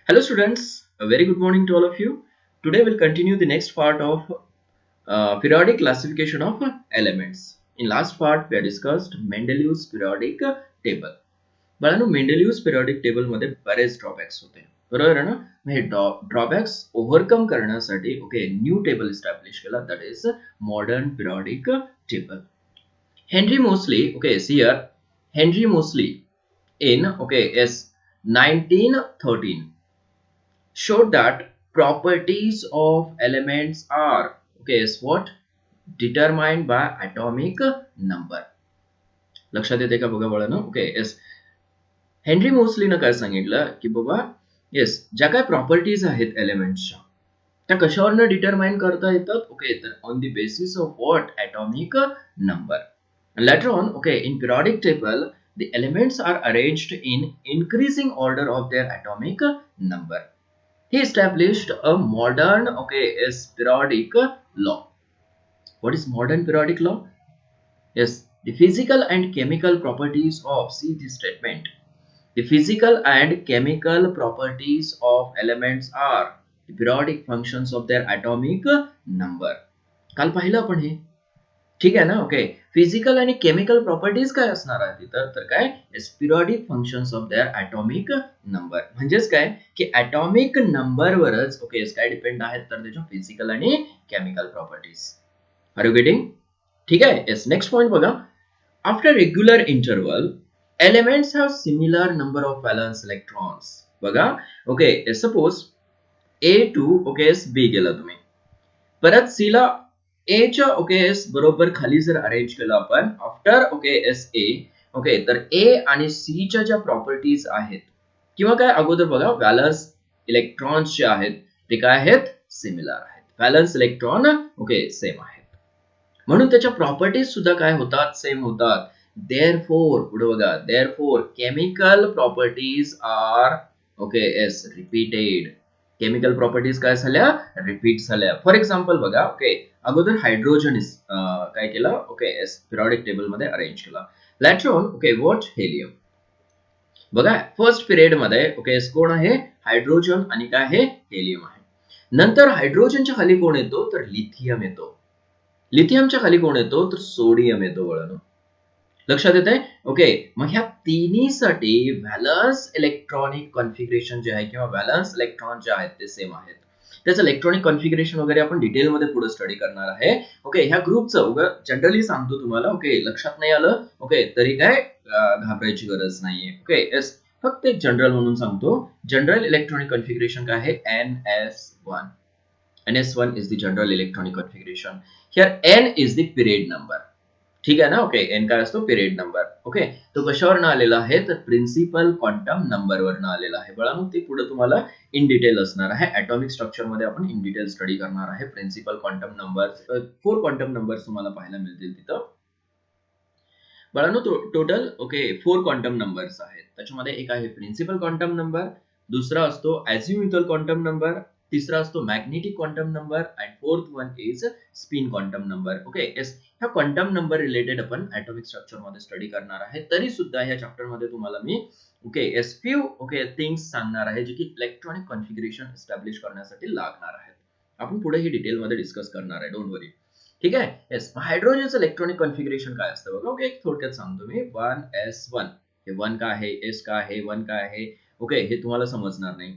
Hello students, a very good morning to all of you. Today we'll continue the next part of periodic classification of elements. In last part we have discussed Mendeleev's periodic table. बाळांनो मेंडेलिव्हज periodic table मध्ये बरेच drawbacks होते बरोबर आहे ना मग हे drawbacks overcome करण्यासाठी ओके न्यू टेबल इस्टॅब्लिश केला that is modern periodic table. Henry Moseley, okay, see here, Henry Moseley in okay is 1913 showed that properties of elements are okay is what determined by atomic number. लक्षात येते का बघा बाळांनो okay yes Henry मोस्लीनं काय सांगितलं की बाबा yes ज्या काय प्रॉपर्टीज आहेत एलिमेंट्सच्या त्या कशावरनं डिटरमाइन करता येतात ओके तर on the basis of what atomic number. Later on okay in periodic table the elements are arranged in increasing order of their atomic number. He established a modern okay is periodic law. What is modern periodic law? Yes, the physical and chemical properties of see this statement. The physical and chemical properties of elements are the periodic functions of their atomic number. काल पाहिलं आपण हे ठीक आहे ना okay physical आणि chemical properties काय असणार आहे तिथं तर काय periodic functions of their atomic number म्हणजेच काय की ॲटॉमिक नंबरवरच ओके काय डिपेंड आहेत तर त्याच्या फिजिकल आणि chemical properties. Are you getting? ठीक आहे येस नेक्स्ट पॉइंट बघा. After regular interval elements have similar number of valence electrons. बघा okay suppose A2 okay B गेला तुम्ही परत C ला A च्या ओके एस बरोबर खाली जर अरेंज केलं आपण after okay S A okay तर A आणि C च्या ज्या प्रॉपर्टीज आहेत किंवा काय अगोदर बघा व्हॅलन्स इलेक्ट्रॉन्स जे आहेत ते काय आहेत सिमिलर आहेत व्हॅलन्स इलेक्ट्रॉन ओके सेम आहेत म्हणून त्याच्या प्रॉपर्टीज सुद्धा काय होतात सेम होतात. देअरफॉर पुढे बघा therefore chemical properties are okay as repeated. Chemical properties काय झाल्या रिपीट झाल्या. फॉर एक्झाम्पल बघा ओके अगोदर हायड्रोजन काय केलं ओके एस पिरियडिक टेबल मध्ये अरेंज केला. Later on okay what helium. बघा फर्स्ट पिरियड मध्ये ओके कोण आहे हायड्रोजन आणि काय आहे हेलियम आहे. नंतर हायड्रोजनच्या खाली कोण येतो तर लिथियम येतो. लिथियमच्या खाली कोण येतो तर सोडियम येतो वळण. लक्षात येत आहे ओके मग ह्या तिन्हीसाठी व्हॅलन्स इलेक्ट्रॉनिक कॉन्फिगरेशन जे आहे किंवा व्हॅलन्स इलेक्ट्रॉन जे आहेत ते सेम आहेत. त्याचं इलेक्ट्रॉनिक कॉन्फिगरेशन वगैरे आपण डिटेलमध्ये पुढे स्टडी करणार आहे. ओके ह्या ग्रुपचं जनरली सांगतो तुम्हाला ओके लक्षात नाही आलं ओके तरी काय घाबरायची गरज नाहीये. ओके येस फक्त एक जनरल म्हणून सांगतो. जनरल इलेक्ट्रॉनिक कॉन्फिगरेशन काय आहे NS1. NS1 is the general electronic configuration. Here N is the period number. ठीक आहे ना ओके एन काय असतो पिरियड नंबर. ओके तो कशावरनं आलेला आहे तर प्रिन्सिपल क्वांटम नंबर वरनं आलेला आहे. बघा ते पुढे तुम्हाला इन डिटेल असणार आहे. ॲटॉमिक स्ट्रक्चर मध्ये आपण इन डिटेल स्टडी करणार आहे. Principal quantum number 4 quantum number तुम्हाला पाहायला मिळतील तिथं. बघा टोटल ओके 4 क्वांटम नंबर्स आहेत. त्याच्यामध्ये एक आहे प्रिन्सिपल क्वांटम नंबर, दुसरा असतो अझिम्युथल क्वांटम नंबर, तिसरा असतो magnetic quantum number and fourth one is spin quantum number. Okay yes ह्या क्वांटम नंबर रिलेटेड आपण ॲटॉमिक स्ट्रक्चर मध्ये स्टडी करणार आहे. तरी सुद्धा ह्या चॅप्टर मध्ये तुम्हाला मी okay yes few okay things सांगणार आहे जे की इलेक्ट्रॉनिक कॉन्फिगरेशन एस्टॅब्लिश करण्यासाठी लागणार आहेत. आपण पुढे ही डिटेल मध्ये डिस्कस करणार आहे डोंट वरी. ठीक आहे येस हायड्रोजनचं इलेक्ट्रॉनिक कॉन्फिगरेशन काय असतं बघा ओके एक थोडक्यात सांगतो मी 1s1 हे 1 काय आहे एस काय आहे 1 काय आहे ओके हे तुम्हाला समजणार नाही.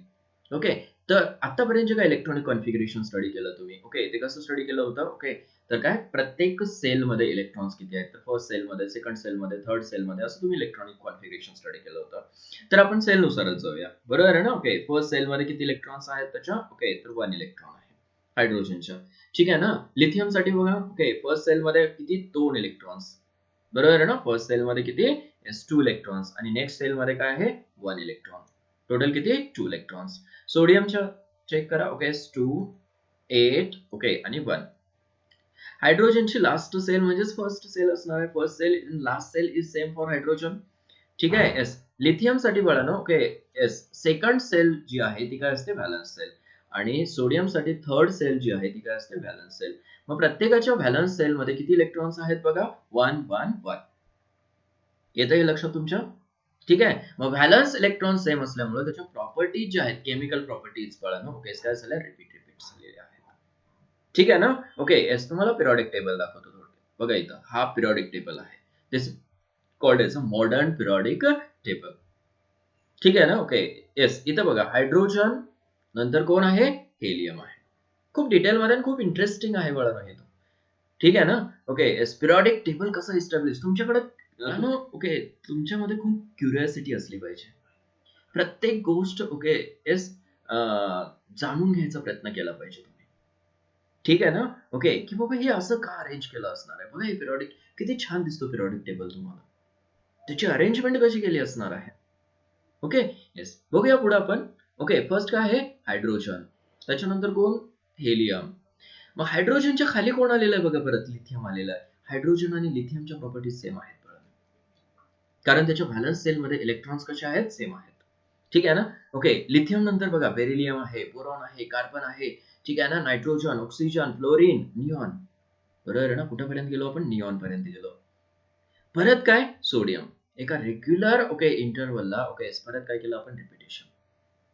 ओके तर आतापर्यंत जे काय इलेक्ट्रॉनिक कॉन्फिगरेशन स्टडी केलं तुम्ही ओके ते कसं स्टडी केलं होतं ओके तर काय प्रत्येक सेल मध्ये इलेक्ट्रॉन्स किती आहेत तर फर्स्ट सेल मध्ये सेकंड सेल मध्ये थर्ड सेल मध्ये असं तुम्ही इलेक्ट्रॉनिक कॉन्फिगरेशन स्टडी केलं होतं. तर आपण सेल नुसारच जाऊया बरोबर आहे ना ओके फर्स्ट सेल मध्ये किती इलेक्ट्रॉन्स आहेत त्याच्या ओके तर 1 इलेक्ट्रॉन आहे हायड्रोजनच्या. ठीक आहे ना लिथियम साठी बघा ओके फर्स्ट सेल मध्ये किती 2 इलेक्ट्रॉन्स बरोबर आहे ना फर्स्ट सेल मध्ये किती 2 इलेक्ट्रॉन्स आणि नेक्स्ट सेल मध्ये काय आहे 1 इलेक्ट्रॉन. टोटल किती 2 इलेक्ट्रॉन्स. सोडियमच्या चेक करा ओके 2 8 ओके आणि 1. हायड्रोजनची लास्ट सेल म्हणजेच फर्स्ट सेल असणार आहे. First shell in last shell is same for hydrogen. ठीक आहे येस लिथियम साठी बघा ना ओके येस सेकंड सेल जी आहे ती काय असते व्हॅलन्स सेल आणि सोडियम साठी थर्ड सेल जी आहे ती काय असते व्हॅलन्स सेल. मग प्रत्येकाच्या व्हॅलन्स सेल मध्ये किती इलेक्ट्रॉन्स आहेत बघा 1 1 1. येतं हे लक्षात तुमच्या ठीक आहे. मग व्हॅलन्स इलेक्ट्रॉन सेम असल्यामुळे त्याच्या प्रॉपर्टीज ज्या आहेत केमिकल प्रॉपर्टीज कळलं ओके काय झाल्या रिपीट झालेल्या आहेत. ठीक आहे ना. ओके येस तुम्हाला पिरियॉडिक टेबल दाखवतो थोडक्यात बघा इथं हा पिरियॉडिक टेबल आहे. This called as a modern periodic table. ठीक आहे ना. ओके येस इथं बघा हायड्रोजन नंतर कोण आहे हेलियम आहे. खूप डिटेलमध्ये आणि खूप इंटरेस्टिंग आहे बघा हे. ठीक आहे ना. ओके पिरियॉडिक टेबल कसं इस्टॅब्लिश तुमच्याकडे ओके तुमच्यामध्ये खूप क्युरिओसिटी असली पाहिजे. प्रत्येक गोष्ट ओके येस जाणून घ्यायचा प्रयत्न केला पाहिजे तुम्ही. ठीक आहे ना. ओके की बाबा हे असं का अरेंज केलं असणार आहे. बघा हे पिरियॉडिक किती छान दिसतो पिरियॉडिक टेबल तुम्हाला. त्याची अरेंजमेंट कशी केली असणार आहे. ओके येस बघूया पुढे आपण. ओके फर्स्ट काय आहे हायड्रोजन त्याच्यानंतर कोण हेलियम. मग हायड्रोजनच्या खाली कोण आलेलं आहे बघा परत लिथियम आलेलं आहे. हायड्रोजन आणि लिथियमच्या प्रॉपर्टीज सेम आहेत कारण त्याच्या व्हॅलन्स सेलमध्ये इलेक्ट्रॉन्स कसे आहेत सेम आहेत. ठीक आहे ना. ओके लिथियम नंतर बघा बेरिलियम आहे बोरॉन आहे कार्बन आहे. ठीक आहे ना. नायट्रोजन ऑक्सिजन फ्लोरीन निऑन बरोबर आहे ना. कुठेपर्यंत गेलो आपण निऑन पर्यंत गेलो. परत काय सोडियम एका रेग्युलर ओके इंटरवलला ओके परत काय केलं आपण रिपिटेशन.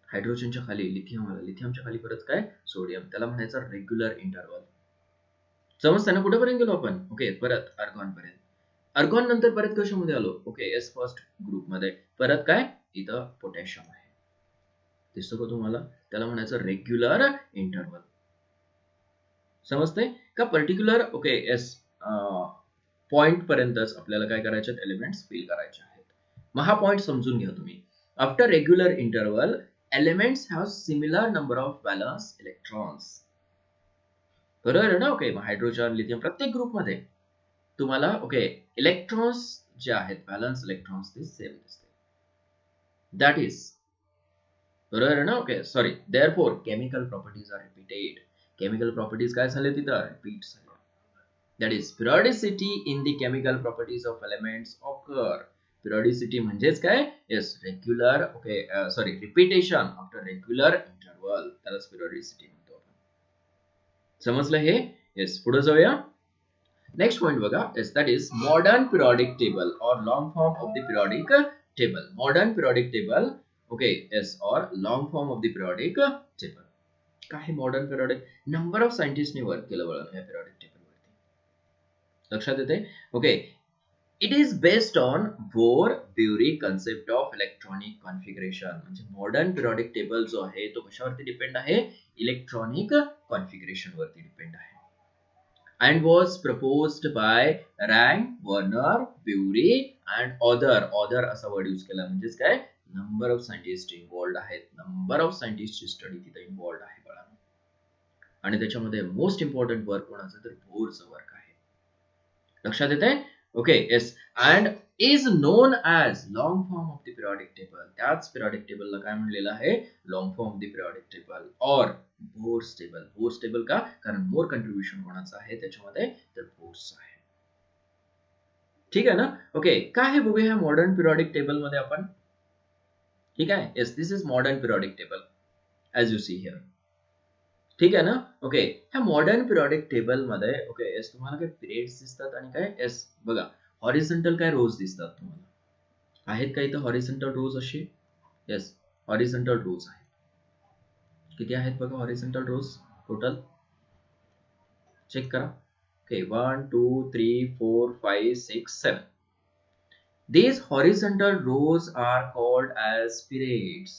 हायड्रोजनच्या खाली लिथियम आला लिथियमच्या खाली परत काय सोडियम त्याला म्हणायचं रेग्युलर इंटरवल. समजतं ना कुठेपर्यंत गेलो आपण. ओके परत आर्गॉन पर्यंत. आर्गॉन नंतर परत कशामध्ये आलो ओके एस फर्स्ट ग्रुप मध्ये परत काय इथं पोटॅशियम आहे. दिसतो का तुम्हाला त्याला म्हणायचं रेग्युलर इंटरवल. समजतंय का पर्टिक्युलर ओके एस पॉइंट पर्यंतच आपल्याला काय करायचे एलिमेंट्स फिल करायचे आहेत. मग हा पॉइंट समजून घ्या तुम्ही. After regular interval elements have similar number of valence electrons. बरोबर आहे ना. ओके हायड्रोजन लिथियम प्रत्येक ग्रुपमध्ये तुम्हाला ओके इलेक्ट्रॉन्स जे आहेत व्हॅलन्स इलेक्ट्रॉन्स ते सेम दिसते. दॅट इज बरोबर आहे ना. Okay sorry therefore chemical properties are repeated. Chemical properties काय झाले तिथं रिपीट झाले. That is periodicity in the chemical properties of elements occur. Periodicity म्हणजेच काय yes regular okay sorry repetition after regular interval त्यालाच पिरियॉडिसिटी म्हणतो आपण. समजलं हे. येस पुढे जाऊया. Next point बघा is that is modern periodic table or long form of the periodic table. Modern periodic table okay yes or long form of the periodic table. काय modern periodic number of scientists ने work केलं बघा या periodic table वरती. लक्षात येते. Okay it is based on Bohr-Bury concept of electronic configuration. म्हणजे modern periodic table जो आहे तो कशावरती डिपेंड आहे इलेक्ट्रॉनिक कॉन्फिगरेशन वरती डिपेंड आहे. And was proposed by Rank, Werner, Bury and other असा वर्ड यूज केला म्हणजेच काय नंबर ऑफ सायंटिस्ट इन्व्हॉल्ड आहेत. नंबर ऑफ सायंटिस्ट स्टडी तिथे इन्व्हॉल्ड आहे बघा. आणि त्याच्यामध्ये मोस्ट इम्पॉर्टंट वर्क कोणाचं तर बोरचं वर्क आहे. लक्षात येते. Okay yes and is non as long form of the periodic table. त्याच पिरियॉडिक टेबलला काय म्हणलेलं आहे long form of the periodic table और बोर्स टेबल. बोर्स टेबल का कारण मोर कंट्रीब्युशन कोणाचं आहे त्याच्यामध्ये तर बोर्सचं आहे. ठीक आहे ना. ओके काय आहे बघूया ह्या मॉडर्न पिरियॉडिक टेबल मध्ये आपण. ठीक आहे yes this is modern periodic table as you see here. ठीक आहे ना. ओके ह्या मॉडर्न पिरियॉडिक टेबल मध्ये ओके येस तुम्हाला काय पिरियड्स दिसतात आणि काय येस बघा हॉरिझॉन्टल काय रोज दिसतात तुम्हाला. आहेत का इथं हॉरिझॉन्टल रोज अशी. येस हॉरिझॉन्टल रोज आहेत. किती आहेत बघा हॉरिझॉन्टल रोज टोटल चेक करा. Okay 1 2 3 4 5 6 7. These horizontal rows are called as periods.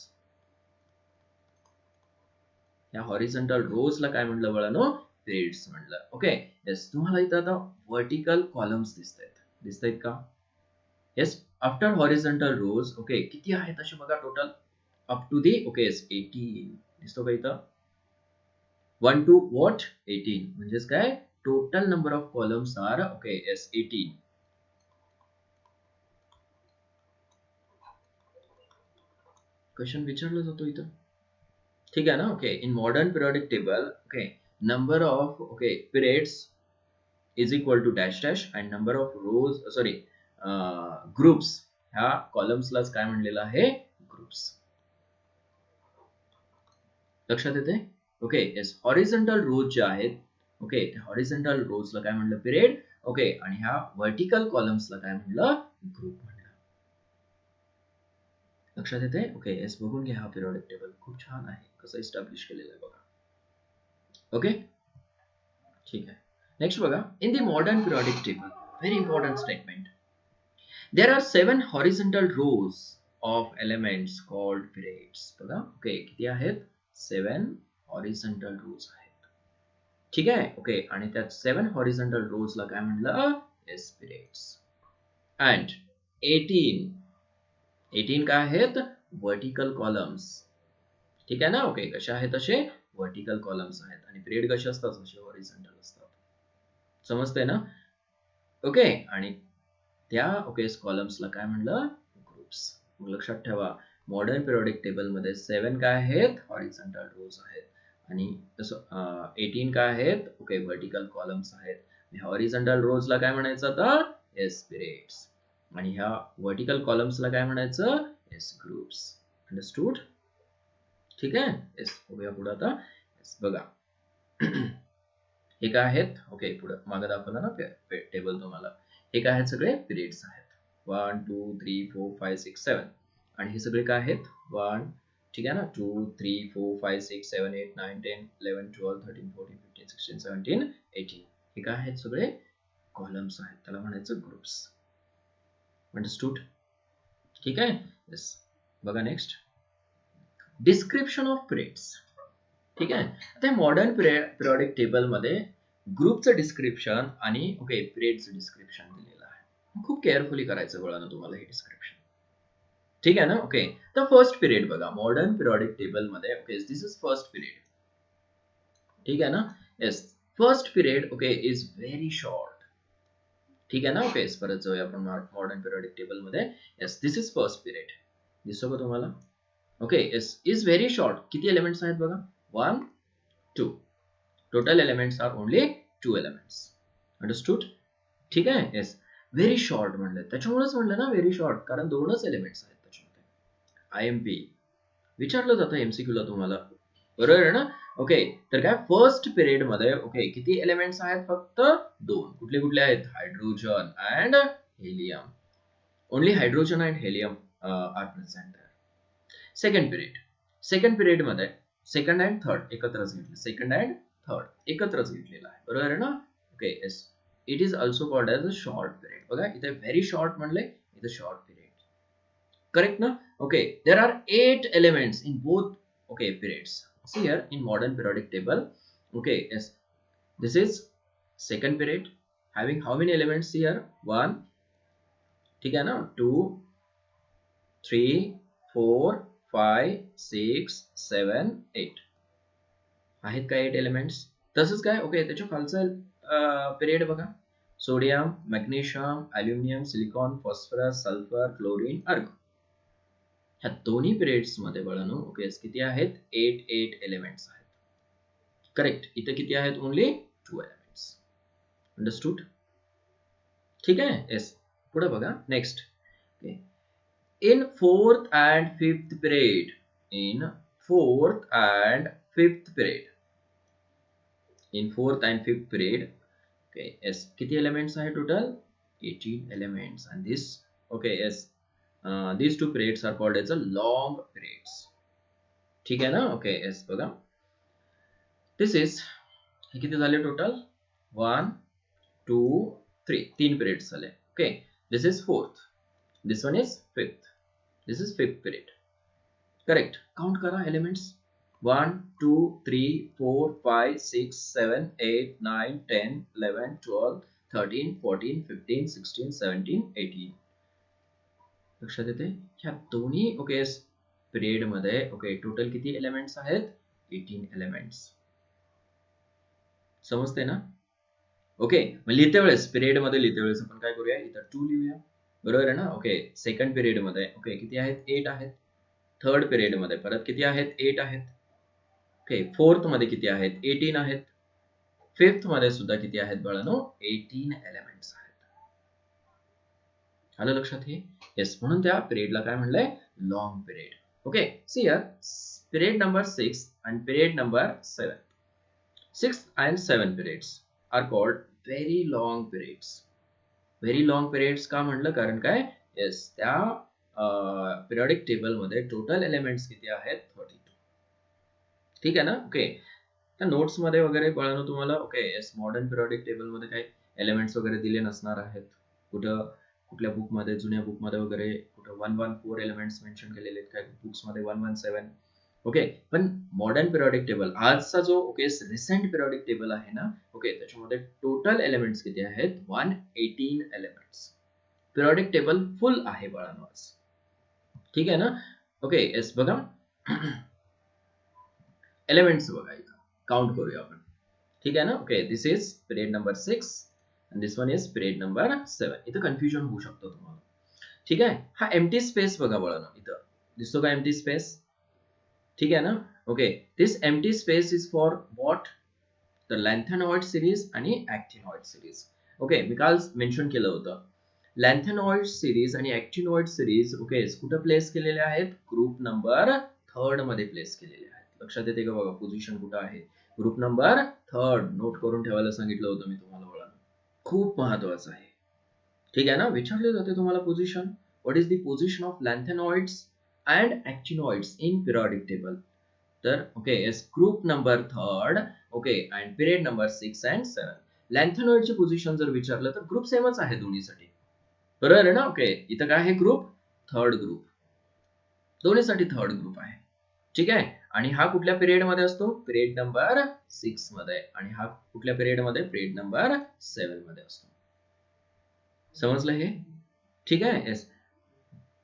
या हॉरिझॉन्टल रोज ला काय म्हणलं बळानो पिरियड्स म्हणलं. ओके येस तुम्हाला इथं आता वर्टिकल कॉलम्स दिसतायत का. Yes after horizontal rows okay किती आहेत असे बघा total up to the okay 18 दिसतो का इथं 1 to what 18 म्हणजेच काय total number of columns are okay yes 18. Question विचारला जातो इथं. ठीक आहे ना. Okay in modern periodic table okay number of okay periods is equal to dash dash and number of rows sorry groups ह्या कॉलम्सलाच काय म्हणलेलं आहे ग्रुप्स. लक्षात येते. ओके येस हॉरिझॉन्टल रोज जे आहेत ओके हॉरिझॉन्टल रोजला काय म्हणलं पिरियड ओके आणि ह्या व्हर्टिकल कॉलम्सला काय म्हणलं ग्रुप म्हणलं. लक्षात येते? ओके येस, बघून घ्या हा पिरियडिक टेबल खूप छान आहे, कसं इस्टॅब्लिश केलेलं आहे बघा. ओके ठीक आहे. नेक्स्ट बघा, in the modern periodic table, very important statement, there are 7 horizontal rose of elements called periods. बघा ओके किती आहेत? 7 हॉरिझॉन्टल रोज आहेत. ठीक आहे. ओके आणि त्यात 7 हॉरिझॉन्टल रोज ला काय म्हणलं? Yes periods. अँड 18 काय आहेत? Vertical columns. ठीक आहे ना? ओके कसे आहेत असे? वर्टिकल कॉलम्स आहेत. आणि पिरियड कसे असतात? असे हॉरिझॉन्टल असतात. समजतंय ना? ओके आणि त्या ओके कॉलम्सला काय म्हणलं? ग्रुप्स. मग लक्षात ठेवा, मॉडर्न पिरियडिक टेबल मध्ये 7 काय आहेत? हॉरिझॉन्टल रोज आहेत. आणि तसं 18 काय आहेत? ओके वर्टिकल कॉलम्स आहेत. हॉरिझॉन्टल रोज ला काय म्हणायचं आता? Yes periods. आणि ह्या वर्टिकल कॉलम्सला काय म्हणायचं? Yes groups. अंडरस्टूड? ठीक आहे. येस बघूया पुढे आता. येस बघा हे काय आहेत? ओके पुढे मागे दाखवलं ना टेबल तुम्हाला. हे काय आहेत? सगळे पिरियड्स आहेत. 1 2 3 4 5 6 7 आणि हे सगळे काय आहेत? 1 ठीक आहे ना, 2 3 4 5 6 7 8 9 10 11 12 13 14 15 16 17 18. हे काय आहेत? सगळे कॉलम्स आहेत. त्याला म्हणायचं ग्रुप्स. अंडरस्टूड? ठीक आहे. येस बघा नेक्स्ट, डिस्क्रिप्शन ऑफ पिरियड्स. ठीक आहे. आता मॉडर्न पिरियडिक टेबल मध्ये ग्रुपचं डिस्क्रिप्शन आणि ओके पिरियडचं डिस्क्रिप्शन दिलेलं आहे. खूप केअरफुली करायचं बघा ना तुम्हाला हे डिस्क्रिप्शन. ठीक आहे ना? ओके तर फर्स्ट पिरियड बघा मॉडर्न पिरियडिक टेबल मध्ये. Okay this is first period. ठीक आहे ना? Yes first period okay is very short. ठीक आहे ना? ओके परत जाऊया आपण मॉडर्न पिरियडिक टेबल मध्ये. Yes this is first period. दिसतो का तुम्हाला? Okay yes is very short. किती एलिमेंट्स आहेत बघा? 1 2. Total elements are only 2 elements. Understood? ठीक आहे. येस व्हेरी शॉर्ट म्हणलं, त्याच्यामुळेच म्हणलं ना व्हेरी शॉर्ट, कारण 2च एलिमेंट्स आहेत त्याच्यामध्ये. IMP विचारलं जातं MCQ ला तुम्हाला, बरोबर आहे ना? ओके तर काय फर्स्ट पिरियड मध्ये ओके किती एलिमेंट्स आहेत? फक्त 2. कुठले कुठले आहेत? Hydrogen and helium. Only hydrogen and helium are present. Second period मध्ये सेकंड अँड थर्ड एकत्रच घेतले. सेकंड अँड थर्ड एकत्रच घेतलेला आहे, बरोबर आहे ना? Okay yes it is also called as a short period. बघा इथे व्हेरी शॉर्ट म्हणले, इथे शॉर्ट पिरियड. करेक्ट ना? Okay there are 8 elements in both okay periods. See here in modern periodic table. Okay yes this is second period having how many elements here? 1 ठीक है ना, 2 3 4 5 6 7 8 आहेत का 8 एलिमेंट्स. तसंच काय ओके त्याच्या खालचं पिरियड बघा, sodium magnesium aluminium silicon phosphorus sulphur chlorine argon. ह्या दोन्ही पिरियड्स मध्ये बघानो ओके किती आहेत? 8 एलिमेंट्स आहेत. करेक्ट. इथे किती आहेत? Only 2 elements. अंडरस्टूड? ठीक आहे. येस पुढे बघा next. In fourth and fifth period. In fourth and fifth period. In fourth and fifth period okay yes किती एलिमेंट्स आहेत total? 18 elements. And this okay yes these two periods are called as a long periods. ठीक आहे ना? Okay yes बघा दिस is हे किती झाले total? 1 2 3 3 periods झाले. Okay this is fourth, this one is fifth, this is fifth period. Correct. Count करा elements. 1 2 3 4 5 6 7 8 9 10 11 12 13 14 15 16 17 18. लक्षात येते? ह्या दोन्ही ओके पिरियड मध्ये ओके टोटल किती एलिमेंट्स आहेत? 18 एलिमेंट्स. समजते ना? ओके मग लिहिते वेळेस पिरियड मध्ये लिहिते वेळेस आपण काय करूया? इथं 2 लिहूया, बरोबर आहे ना? ओके सेकंड पिरियड मध्ये ओके किती आहेत? 8 आहेत. थर्ड पिरियड मध्ये परत किती आहेत? 8 आहेत. ओके फोर्थ मध्ये किती आहेत? 18 आहेत. फिफ्थ मध्ये सुद्धा किती आहेत बाळांनो? 18 एलिमेंट्स आहेत. आलं लक्षात हे? येस म्हणून त्या पिरियडला काय म्हणलंय? Long period. Okay see here period number 6 and period number 7. 6th and 7th periods are called very long periods. Very long periods का म्हणलं? कारण काय? येस त्या पिरियडिक टेबल मध्ये टोटल एलिमेंट्स किती आहेत 32. ठीक आहे ना. ओके, त्या नोट्स मध्ये वगैरे कळलं तुम्हाला. Okay yes, modern periodic table मध्ये काही एलिमेंट्स वगैरे दिले नसणार आहेत. कुठं कुठल्या बुक मध्ये, जुन्या बुक मध्ये वगैरे कुठं 114 एलिमेंट्स मेन्शन केलेले आहेत, काही बुक्स मध्ये 117. ओके, पण मॉडर्न पिरियडिक टेबल आजचा जो रिसेंट पिरियडिक टेबल आहे ना, ओके त्याच्यामध्ये टोटल एलिमेंट्स किती आहेत 118 एलिमेंट्स. पिरियडिक टेबल फुल आहे बाळांनो आज. ठीक आहे ना. ओके येस, बघा एलिमेंट्स बघा, इथं काउंट करूया आपण. ठीक आहे ना. Okay, this is period number 6 and this one is period number 7. इथं कन्फ्युजन होऊ शकतो तुम्हाला. ठीक आहे. हा एम्प्टी स्पेस बघा बाळांनो, इथं दिसतो का एम्प्टी स्पेस. ठीक आहे ना. Okay, this empty space is for what, the lanthanoid series आणि ऍक्टिनॉइड सिरीज. ओके, मी काल मेन्शन केलं होतं लॅन्थेनॉइड सिरीज आणि ऍक्टिनॉइड सिरीज ओके कुठं प्लेस केलेले आहेत, ग्रुप नंबर 3 मध्ये प्लेस केलेले आहेत. लक्षात येते का बघा, पोझिशन कुठं आहे, ग्रुप नंबर 3. नोट करून ठेवायला सांगितलं होतं मी तुम्हाला बाळांनो, खूप महत्वाचं आहे. ठीक आहे ना. विचारले जाते तुम्हाला position, what is the position of lanthanoids and actinoids in periodic table. तर okay yes, group number 3 okay and period number 6 and 7. लॅन्थेनॉइडची पोझिशन जर विचारलं तर ग्रुप सेमच आहे दोन्हीसाठी, बरोबर आहे ना. ओके, इथं काय आहे, ग्रुप 3rd ग्रुप, दोन्हीसाठी 3rd ग्रुप आहे. ठीक आहे. आणि हा कुठल्या पिरियड मध्ये असतो, पिरियड नंबर 6 मध्ये, आणि हा कुठल्या पिरियड मध्ये, पिरियड नंबर 7 मध्ये असतो. समजलं हे. ठीक आहे. येस,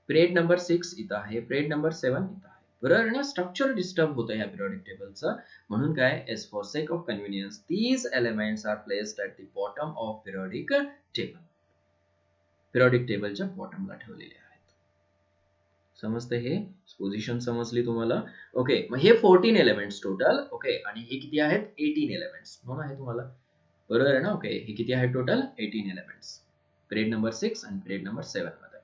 पिरियड नंबर 6 इथं आहे, पिरियड नंबर 7 इथं आहे, बरोबर ना. स्ट्रक्चर डिस्टर्ब होतं ह्या पिरियडिक टेबलचं, म्हणून काय as for sake of convenience these elements are placed at the bottom of periodic table. Periodic टेबलच्या बॉटमला ठेवलेले आहेत. समजते हे, पोझिशन समजली तुम्हाला. ओके, मग हे 14 एलिमेंट्स टोटल. ओके, आणि हे किती आहेत, 18 एलिमेंट्स. म्हणून आहे तुम्हाला, बरोबर आहे ना. ओके, हे किती आहे टोटल, 18 एलिमेंट्स, पिरियड नंबर 6 आणि पिरियड नंबर 7 मध्ये.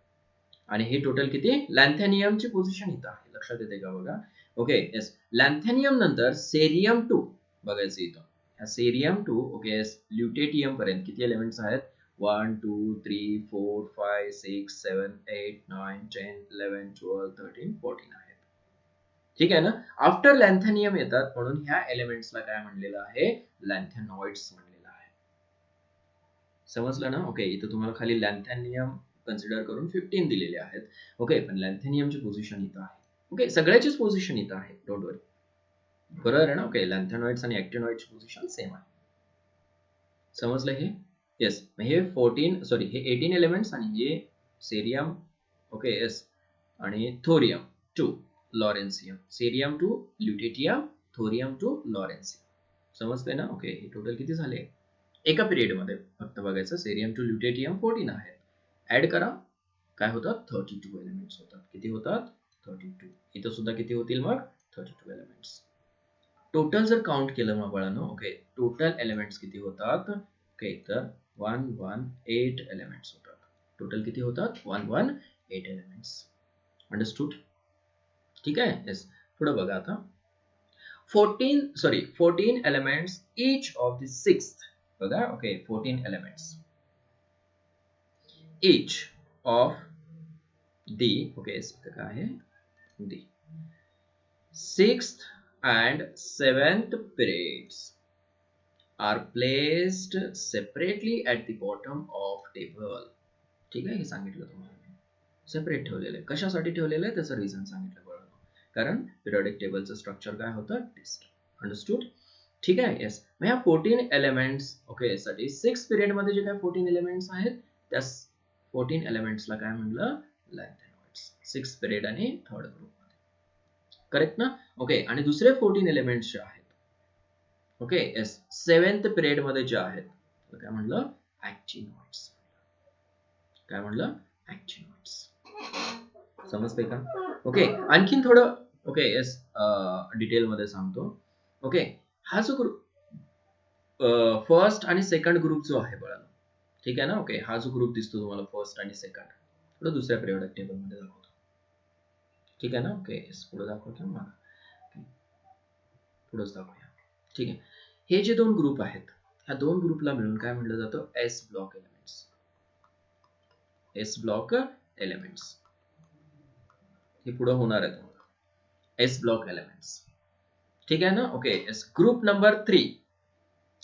आणि हे टोटल किती, लॅन्थेनियमची पोझिशन इथं आहे. लक्षात येते का बघा. ओके येस, लॅन्थेनियम नंतर सेरियम 2 बघायचं इथं. ह्या सेरियम 2 ओके ल्युटेटियम पर्यंत किती एलिमेंट्स आहेत, 1 2 3 4 5 6 7 8 9 10 11 12 13 14 आहेत. ठीक आहे ना. आफ्टर लॅन्थेनियम येतात, म्हणून ह्या एलिमेंट्सला काय म्हणलेलं आहे, लॅन्थेनॉइड्स म्हणलेलं आहे. समजलं ना. ओके, इथं तुम्हाला खाली लॅन्थेनियम कन्सिडर करून 15 दिलेले आहेत. ओके, पण लॅन्थेनियमची पोझिशन इथं आहे. ओके, सगळ्याचीच पोझिशन इथं आहे, डोंट वरी, बरोबर आहे ना. ओके, लॅन्थेनॉइड्स आणि ऍक्टिनॉइडची पोझिशन सेम आहे. समजलं हे. येस, हे 18 एलिमेंट्स आणि हे सेरियम ओके येस आणि थोरियम 2 लॉरेन्सियम, सेरियम 2 ल्युटेटियम, थोरियम 2 लॉरेन्सियम. समजतंय ना. ओके, हे टोटल किती झाले एका पिरियड मध्ये, फक्त बघायचं सेरियम 2 ल्युटेटियम 14 आहेत. ऍड करा, काय होतात, 32 एलिमेंट्स होतात. किती होतात, 32. इथं सुद्धा किती होतील मग, 32 एलिमेंट्स. टोटल जर काउंट केलं मग बाळांनो, ओके टोटल एलिमेंट्स किती होतात, ओके तर 118 एलिमेंट्स होतात. टोटल किती होतात, 118 एलिमेंट्स. अंडरस्टूड. ठीक आहे. येस, पुढे बघा आता. 14 elements each of the 6th बघा. Okay 14 elements each of the okay काय आहे, the 6th and 7th periods are placed separately at the bottom of table. ठीक आहे, हे सांगितलं तुम्हाला, सेपरेट ठेवलेलं आहे. कशासाठी ठेवलेलं आहे त्याचं रिझन सांगितलं बरोबर, कारण पिरियडिक टेबलचं स्ट्रक्चर काय होतं, डिस्ट. अंडरस्टूड. ठीक आहे. येस, मग ह्या 14 एलिमेंट्स ओके साठी 6 पिरियड मध्ये जे काय 14 एलिमेंट्स आहेत त्या 14 एलिमेंट्सला काय म्हणलं, लॅन्थेनॉइड्स. 6 पिरियड आणि 3rd ग्रुप मध्ये, करेक्ट ना. ओके, आणि दुसरे 14 एलिमेंट्स जे आहेत ओके येस 7th पिरियड मध्ये जे आहेत काय म्हणलं, ऍक्टिनॉइड्स. काय म्हणलं, ऍक्टिनॉइड्स. समजतंय का. ओके, आणखीन थोडं ओके येस डिटेल मध्ये सांगतो. ओके, हा जो ग्रुप फर्स्ट आणि सेकंड ग्रुप जो आहे बघा, ठीक आहे ना. ओके, हा जो ग्रुप दिसतो तुम्हाला फर्स्ट आणि सेकंड, पुढे दुसऱ्या पिरियडिक टेबल मध्ये दाखवतो. ठीक आहे ना. ओके, पुढे दाखवतो मला, पुढेच दाखवूया. ठीक आहे. हे जे दोन ग्रुप आहेत, ह्या दोन ग्रुपला मिळून काय म्हटलं जातं, S block elements. S block elements. हे पुढे होणार आहे तुम्हाला एस ब्लॉक एलिमेंट्स. ठीक आहे ना. ओके एस ग्रुप नंबर 3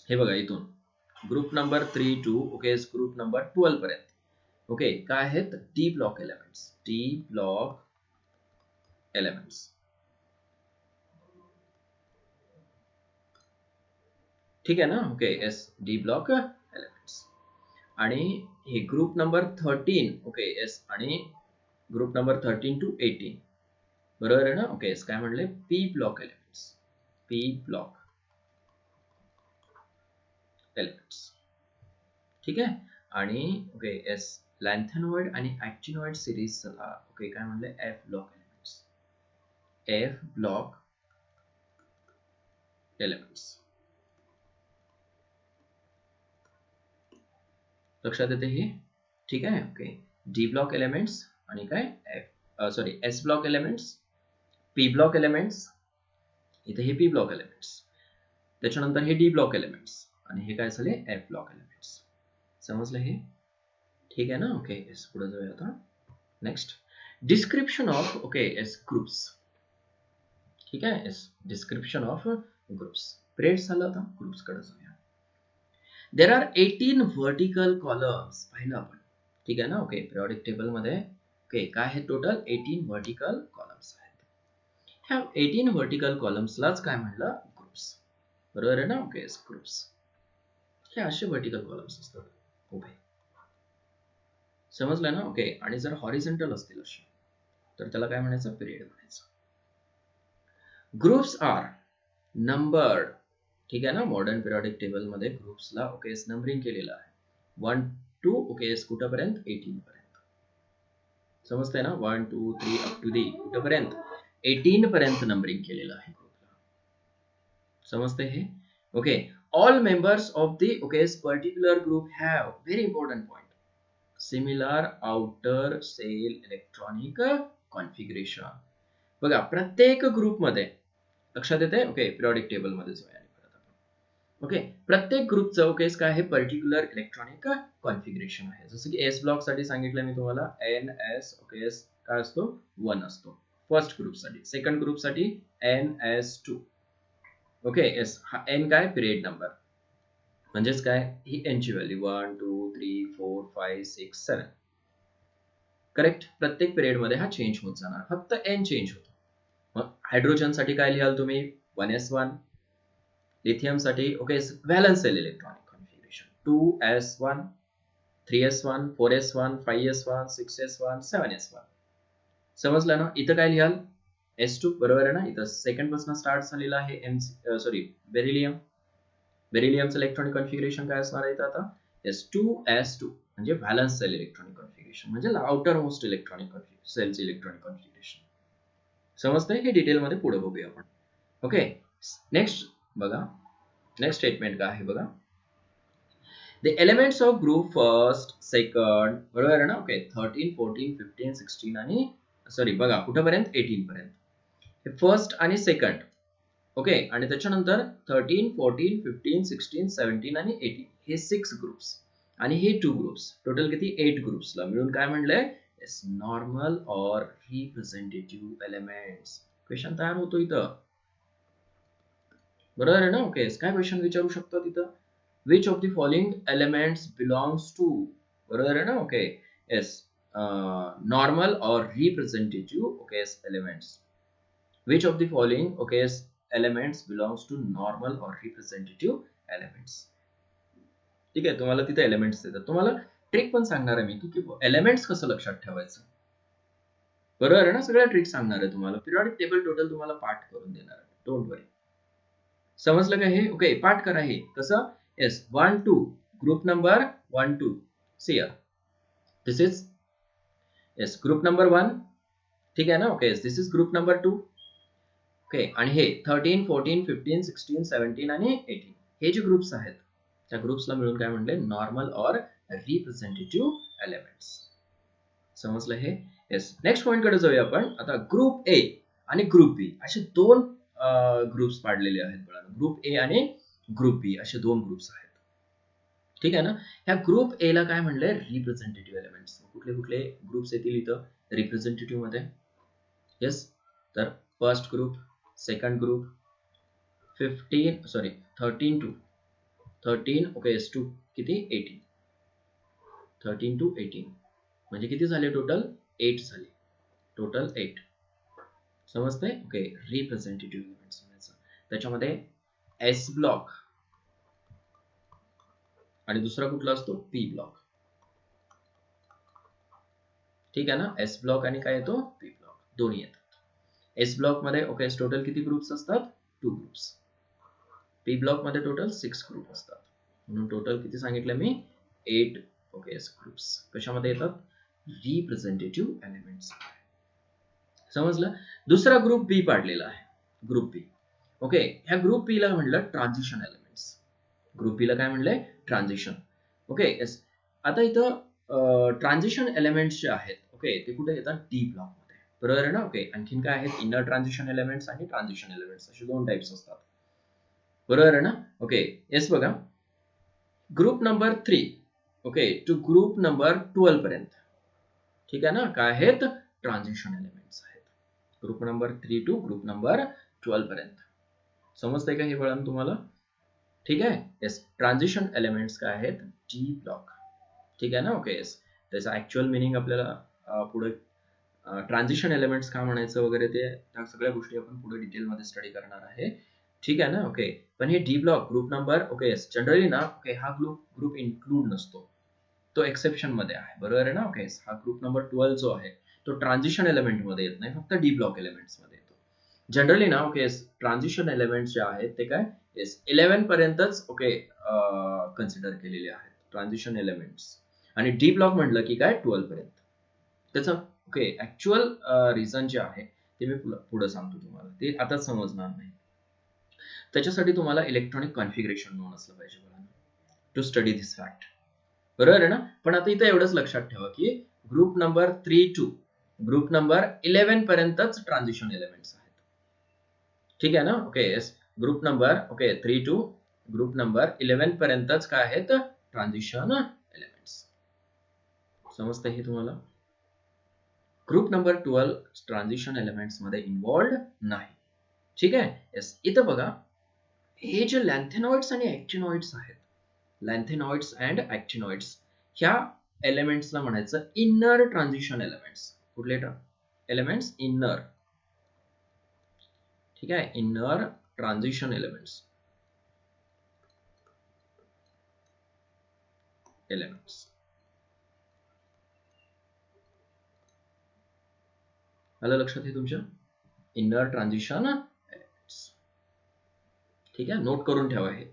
हे बघा इथून group number 3 to okay group number 12 पर्यंत ओके काय आहेत D block elements. D block elements. ठीक आहे ना. Okay as D block elements. आणि हे ग्रुप नंबर 13 ओके एस आणि ग्रुप नंबर 13 टू 18 बरोबर आहे ना. ओके एस काय म्हणले P block elements. P block elements. ठीक आहे. आणि ओके एस लॅन्थेनॉइड आणि ऍक्टिनॉइड सिरीज चला ओके काय म्हणले F block elements. F block elements. लक्षात येते हे. ठीक आहे. ओके डी ब्लॉक एलिमेंट्स आणि काय F sorry S block elements P block elements इथे हे पी ब्लॉक एलिमेंट्स त्याच्यानंतर हे डी ब्लॉक एलिमेंट्स आणि हे काय झाले एफ ब्लॉक एलिमेंट्स. समजलं हे. ठीक आहे ना. ओके एस पुढे जाऊया आता. Next description of okay S groups. ठीक आहे S description of groups. Periods झालं आता ग्रुप्स कडे जाऊया. देर आर 18 वर्टिकल कॉलम्स पाहिलं आपण. ठीक आहे ना. ओके पिरियडिक टेबल मध्ये ओके काय आहे टोटल 18 वर्टिकल कॉलम्स आहेत. ह्या 18 वर्टिकल कॉलम्सलाच काय म्हणलं ग्रुप्स. बरोबर आहे ना. ओके ग्रुप्स हे असे वर्टिकल कॉलम्स असतात उभे. समजलं ना. ओके आणि जर हॉरिझॉन्टल असतील असे तर त्याला काय म्हणायचं पिरियड म्हणायचं. Groups are numbered. ठीक आहे ना. मॉडर्न पिरियडिक टेबल मध्ये ग्रुप्सला ओके नंबरिंग केलेलं आहे 1 टू ओके कुठपर्यंत 18 पर्यंत. समजतंय ना. 1 2 3 अप टू दी कुठपर्यंत 18 पर्यंत नंबरिंग केलेलं आहे ग्रुपला. समजतंय हे. Okay all members of the okay particular group have very important point similar outer shell electronic configuration. बघा प्रत्येक ग्रुपमध्ये लक्षात येते. ओके पिरियडिक टेबल मध्ये जाऊया ओके प्रत्येक ग्रुपचं ओके काय आहे पर्टिक्युलर इलेक्ट्रॉनिक कॉन्फिगरेशन आहे. जसं की एस ब्लॉक साठी सांगितलं मी तुम्हाला एन एस ओके काय असतो 1 असतो फर्स्ट ग्रुप साठी. सेकंड ग्रुप साठी NS2 ओके एस हा एन काय पिरियड नंबर म्हणजेच काय ही एन ची व्हॅल्यू 1 2 3 4 5 6 7 करेक्ट. प्रत्येक पिरियड मध्ये हा चेंज होत जाणार फक्त एन चेंज होतो. मग हायड्रोजन साठी काय लिहाल तुम्ही 1s1. लिथियम साठी okay valence shell electronic configuration 2s1 3s1 4s1 5s1 6s1 7s1. समजलं ना. इथं काय लिहाल S2 बरोबर आहे ना. इथं सेकंड पासून स्टार्ट झालेला आहे सॉरी बेरिलियम. बेरिलियमचं इलेक्ट्रॉनिक कॉन्फिगरेशन काय असणार आहे आता S2s2 म्हणजे व्हॅलन्स सेल इलेक्ट्रॉनिक कॉन्फिगरेशन म्हणजे आउटर मोस्ट इलेक्ट्रॉनिक सेलचे इलेक्ट्रॉनिक कॉन्फिगरेशन. समजतंय हे डिटेल मध्ये पुढे बघूया आपण. ओके नेक्स्ट बघा नेक्स्ट स्टेटमेंट काय आहे बघा. The elements of group first second बरोबर आहे ना. ओके 13 14 15 16 आणि सॉरी बघा कुठपर्यंत 18 पर्यंत हे फर्स्ट आणि सेकंड ओके आणि त्याच्यानंतर 13 14 15 16 17 आणि 18 हे 6 ग्रुप्स आणि हे 2 ग्रुप्स टोटल किती 8 ग्रुप्सला मिळून काय म्हणलंय normal or representative elements. Question तयार होतो इथं. बरोबर आहे ना. ओके काय क्वेश्चन विचारू शकतो तिथं which of the following elements belongs to बरोबर आहे ना. Okay yes normal or representative okay elements. Which of the following okay elements belongs to normal or representative elements. ठीक आहे. तुम्हाला तिथे एलिमेंट्स देतात. तुम्हाला ट्रिक पण सांगणार आहे मी की एलिमेंट्स कसं लक्षात ठेवायचं. बरोबर आहे ना. सगळ्या ट्रिक सांगणार आहे तुम्हाला. पिरियडिक टेबल टोटल तुम्हाला पाठ करून देणार आहे. डोंट वरी. समजलं का हे. ओके पाठ करा हे कसं yes 1 2 group number 1 2 see this is yes group number 1. ठीक आहे ना. Okay this is group number 2 okay आणि हे 13 14 15 16 17 आणि 18 हे जे ग्रुप्स आहेत त्या ग्रुप्सला मिळून काय म्हणले नॉर्मल और रिप्रेझेंटेटिव्ह एलिमेंट्स. समजलं हे. येस नेक्स्ट पॉइंट कडे जाऊया आपण आता. ग्रुप ए आणि ग्रुप बी असे दोन ग्रुप्स पाडलेले आहेत बघा. ग्रुप ए आणि ग्रुप बी असे दोन ग्रुप्स आहेत. ठीक आहे ना. ह्या ग्रुप ए ला काय म्हणलंय रिप्रेझेंटेटिव्ह एलिमेंट्स. कुठले कुठले ग्रुप्स येतील इथं रिप्रेझेंटेटिव्ह मध्ये येस, तर first group, second group, 13 to 13 okay as to किती 18, 13 टू 18 म्हणजे किती झाले टोटल 8 झाले, टोटल 8. समजतंय? ओके, रिप्रेझेंटेटिव्ह एलिमेंट्स त्याच्यामध्ये एस ब्लॉक आणि दुसरा कुठला असतो पी ब्लॉक. ठीक आहे ना, एस ब्लॉक आणि काय येतो पी ब्लॉक दोन्ही येतात. एस ब्लॉक मध्ये ओके टोटल किती ग्रुप्स असतात 2 ग्रुप्स. पी ब्लॉक मध्ये टोटल 6 ग्रुप असतात. म्हणून टोटल किती सांगितलं मी 8 ओके ग्रुप्स कशामध्ये येतात रिप्रेझेंटेटिव्ह एलिमेंट्स. समजलं? दुसरा ग्रुप बी पाडलेला आहे, ग्रुप बी. ओके, ह्या ग्रुप बी ला म्हणलं ट्रान्झिशन एलिमेंट्स. ग्रुप बी ला काय म्हणलंय ट्रान्झिशन. ओके यस, आता इथं ट्रान्झिशन एलिमेंट्स जे आहेत ओके ते कुठे येतात डी ब्लॉक मध्ये, बरोबर आहे ना. ओके, आणखीन काय आहेत इनर ट्रान्झिशन एलिमेंट्स आणि ट्रान्झिशन एलिमेंट्स असे 2 टाइप्स असतात, बरोबर आहे ना. ओके येस, बघा group number 3 okay to group number 12 पर्यंत, ठीक आहे ना, काय आहेत ट्रान्झिशन एलिमेंट्स आहेत. Group number 3 to group number 12 पर्यंत. समजतंय का हे वळण तुम्हाला? ठीक आहे. येस, ट्रान्झिशन एलिमेंट्स काय आहेत डी ब्लॉक. ठीक आहे ना. ओके येस, त्याचा ऍक्च्युअल मिनिंग आपल्याला पुढे ट्रान्झिशन एलिमेंट्स का म्हणायचं वगैरे ते त्या सगळ्या गोष्टी आपण पुढे डिटेल मध्ये स्टडी करणार आहे. ठीक आहे ना. ओके, पण हे D block group number okay yes generally ना ओके हा ग्रुप इन्क्लूड नसतो, तो एक्सेप्शन मध्ये आहे, बरोबर आहे ना. ओके, हा ग्रुप नंबर 12 जो आहे तो ट्रान्झिशन एलिमेंट मध्ये येत नाही, फक्त डी ब्लॉक एलिमेंट्स मध्ये येतो जनरली ना. ओके, ट्रान्झिशन एलिमेंट्स जे आहेत ते काय येस 11 पर्यंतच ओके कन्सिडर केलेले आहेत ट्रान्झिशन एलिमेंट्स, आणि डी ब्लॉक म्हटलं की काय 12 पर्यंत. त्याचं ओके ऍक्च्युअल रिझन जे आहे ते मी पुढे सांगतो तुम्हाला, ते आता समजणार नाही. त्याच्यासाठी तुम्हाला इलेक्ट्रॉनिक कॉन्फिगरेशन नोन असलं पाहिजे टू स्टडी दिस फॅक्ट, बरोबर आहे ना. पण आता इथं एवढंच लक्षात ठेवा की group number 3 to group number 11 पर्यंतच ट्रान्झिशन एलिमेंट्स आहेत. ठीक आहे ना. Okay yes, group number okay 3 to group number 11 पर्यंतच काय आहेत ट्रान्झिशन एलिमेंट्स. समजतं हे तुम्हाला? ग्रुप नंबर 12 ट्रान्झिशन एलिमेंट्स मध्ये इन्व्हॉल्ड नाही. ठीक आहे. येस, इथं बघा हे जे लॅन्थेनॉइड्स आणि ऍक्टिनॉइड्स आहेत, लॅन्थेनॉइड्स अँड ऍक्टिनॉइड्स ह्या एलिमेंट्सला म्हणायचं इनर ट्रान्झिशन एलिमेंट्स. कुठले एलिमेंट्स इनर, ठीक आहे, इनर ट्रान्झिशन एलिमेंट्स. आलं लक्षात हे तुमच्या इनर ट्रान्झिशन एलिमेंट्स. ठीक आहे, नोट करून ठेवा हे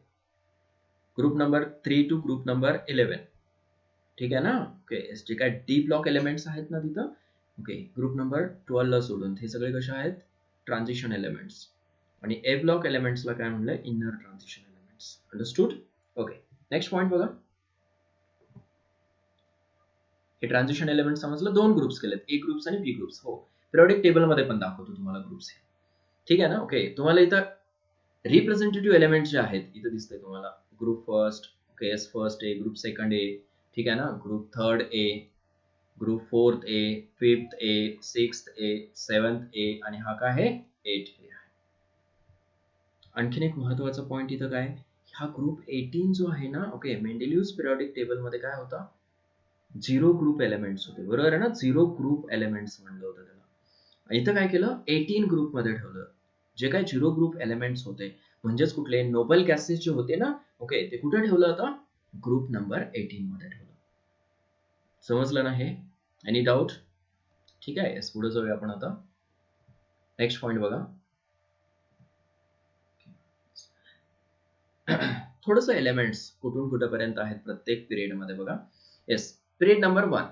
group number 3 to group number 11. ठीक आहे ना. ओके, जे काय डी ब्लॉक एलिमेंट्स आहेत ना तिथं ओके ग्रुप नंबर 12 ला सोडून हे सगळे कसे आहेत ट्रान्झिशन एलिमेंट्स, आणि ए ब्लॉक एलिमेंट्सला काय म्हणलं inner transition elements. Understood? Okay, next point बघा. हे ट्रान्झिशन एलिमेंट समजलं, 2 ग्रुप्स केलेत, ए ग्रुप्स आणि बी ग्रुप्स. हो, पिरियोडिक टेबल मध्ये पण दाखवतो तुम्हाला ग्रुप्स हे. ठीक आहे ना. ओके, तुम्हाला इथं रिप्रेझेंटेटिव्ह एलिमेंट जे आहेत इथं दिसतंय तुम्हाला group first okay S first A, group second ए, ठीक आहे ना, group third A, group fourth A, fifth A, sixth A, seventh A, आणि हा काय आहे 8 ए आहे. आणखीन एक महत्वाचा पॉइंट इथं काय, हा ग्रुप 18 जो आहे ना ओके मेंडेलिव्हज पिरियोडिक टेबल मध्ये काय होता 0 ग्रुप एलिमेंट्स होते, बरोबर आहे ना. 0 ग्रुप एलिमेंट्स म्हणलं होतं त्याला. इथं काय केलं 18 ग्रुप मध्ये ठेवलं. जे काय 0 ग्रुप एलिमेंट्स होते म्हणजेच कुठले नोबल गॅसेस जे होते ना ओके ते कुठे ठेवलं होतं ग्रुप नंबर 18 मध्ये ठेवलं. समजलं ना हे? Any doubt? ठीक आहे, पुढे जाऊया आपण आता. नेक्स्ट पॉइंट बघा. थोडस एलिमेंट्स कुठून कुठेपर्यंत आहेत प्रत्येक पिरियड मध्ये बघा. Yes, period number 1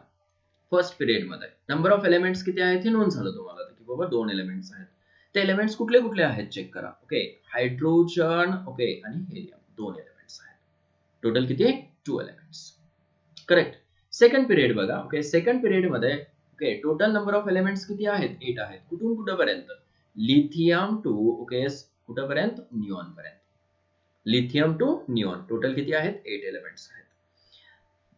first period मध्ये नंबर ऑफ एलिमेंट्स किती आहेत हे नोंद झालं तुम्हाला की बाबा 2 एलिमेंट्स आहेत. ते एलिमेंट्स कुठले कुठले आहेत चेक करा. ओके, हायड्रोजन ओके आणि हेलियम 2 एलिमेंट्स आहेत. टोटल किती आहे 2 एलिमेंट्स. करेक्ट. सेकंड पिरियड बघा. ओके, सेकंड पिरियड मध्ये okay total number of elements किती आहेत 8 आहेत. कुठून कुठेपर्यंत लिथियम टू ओके कुठेपर्यंत निऑन पर्यंत. लिथियम टू निऑन टोटल किती आहेत 8 एलिमेंट्स आहेत.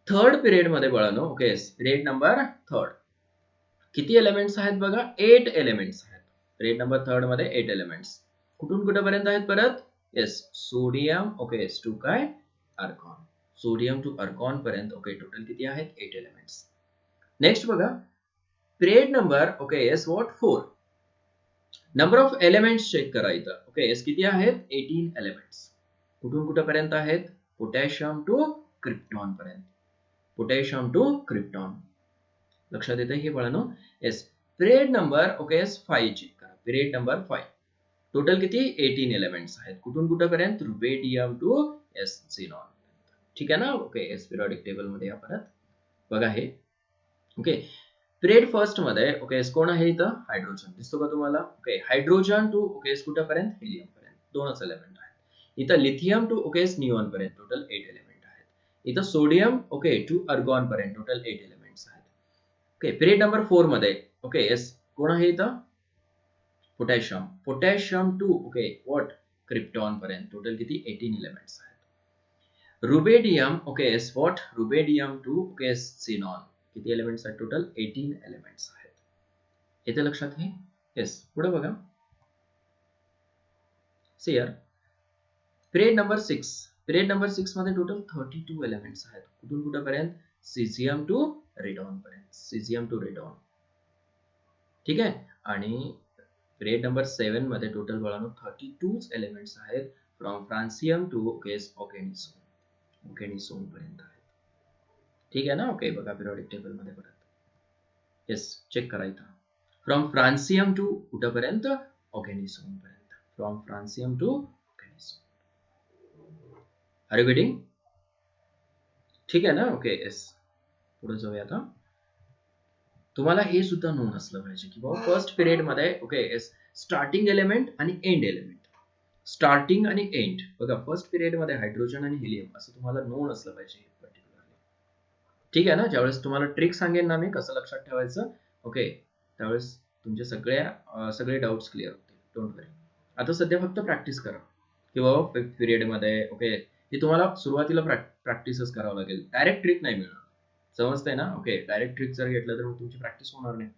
थर्ड पिरियड मध्ये बघा ओके पिरियड नंबर थर्ड किती एलिमेंट्स आहेत बघा 8 एलिमेंट्स आहेत. पिरियड नंबर 3 मध्ये 8 एलिमेंट्स. कुठून कुठेपर्यंत आहेत परत? येस, सोडियम ओके टू काय आर्गॉन, सोडियम टू आर्गॉन पर्यंत ओके टोटल किती आहेत? 8 एलिमेंट्स. नेक्स्ट बघा period number okay yes what 4. Number of elements check करा इथं. ओके येस किती आहेत? 18 एलिमेंट्स. कुठून कुठेपर्यंत आहेत? पोटॅशियम टू क्रिप्टॉन पर्यंत, पोटॅशियम टू क्रिप्टॉन. लक्षात येते हे बाळांनो? Yes. Period number okay yes 5 check करा. पिरियड नंबर 5 टोटल किती? 18 एलिमेंट्स आहेत. कुठून कुठेपर्यंत? रुबिडियम टू एस झेनॉन. ठीक आहे ना? ओके येस पिरियडिक टेबल मध्ये या परत बघा हे. ओके पिरियड फर्स्ट मध्ये ओके कोण आहे इथं? हायड्रोजन. दिसतो का तुम्हाला? ओके हायड्रोजन टू ओके कुठेपर्यंत? हेलियम पर्यंत, दोनच एलिमेंट आहेत. इथं लिथियम टू ओके निऑन पर्यंत टोटल 8 एलिमेंट आहेत. इथं सोडियम ओके टू आर्गॉन पर्यंत टोटल 8 एलिमेंट्स आहेत. ओके पिरियड नंबर 4 मध्ये ओके येस कोण आहे इथं? Potassium, potassium to okay what krypton पर्यंत टोटल किती? 18 एलिमेंट्स आहेत. Rubidium okay yes what rubidium to okay xenon किती एलिमेंट्स आहेत? टोटल 18 एलिमेंट्स आहेत. येते लक्षात हे? येस. पुढे बघा see here period number 6. Period number 6 मध्ये टोटल 32 एलिमेंट्स आहेत. कुठून कुठेपर्यंत? सिझियम टू रेडॉन पर्यंत, सिझियम टू रेडॉन. ठीक आहे. आणि पिरियड नंबर 7 मध्ये टोटल बाळांनो 32 एलिमेंट्स आहेत फ्रॉम फ्रान्सियम टू ओके ऑर्गॅनिझोम, ऑर्गॅनिझोम पर्यंत आहेत. ठीक आहे ना? ओके बघा पिरियडिक टेबल मध्ये परत येस चेक करा इथं. फ्रॉम फ्रान्सियम टू कुठेपर्यंत? ऑर्गॅनिझोम पर्यंत, from francium to oganesson. Are you getting? ठीक आहे ना? Okay yes. पुढे जाऊया आता. तुम्हाला हे सुद्धा नोन असलं पाहिजे की बाबा फर्स्ट पिरियड मध्ये ओके येस स्टार्टिंग एलिमेंट आणि एंड एलिमेंट, स्टार्टिंग आणि एंड. बघा फर्स्ट पिरियड मध्ये हायड्रोजन आणि हेलियम असं तुम्हाला नोन असलं पाहिजे पर्टिक्युलरली. ठीक आहे ना? ज्यावेळेस तुम्हाला ट्रिक सांगेन ना मी कसं लक्षात ठेवायचं ओके त्यावेळेस तुमचे सगळे डाउट्स क्लिअर होतील. डोंट वरी. आता सध्या फक्त प्रॅक्टिस करा की बाबा फिफ्थ पिरियड मध्ये ओके हे तुम्हाला सुरुवातीला प्रॅक्टिसच करावं लागेल. डायरेक्ट ट्रिक नाही मिळणार. समजतंय ना? ओके डायरेक्ट ट्रिक जर घेतलं तर मग तुमची प्रॅक्टिस होणार नाही.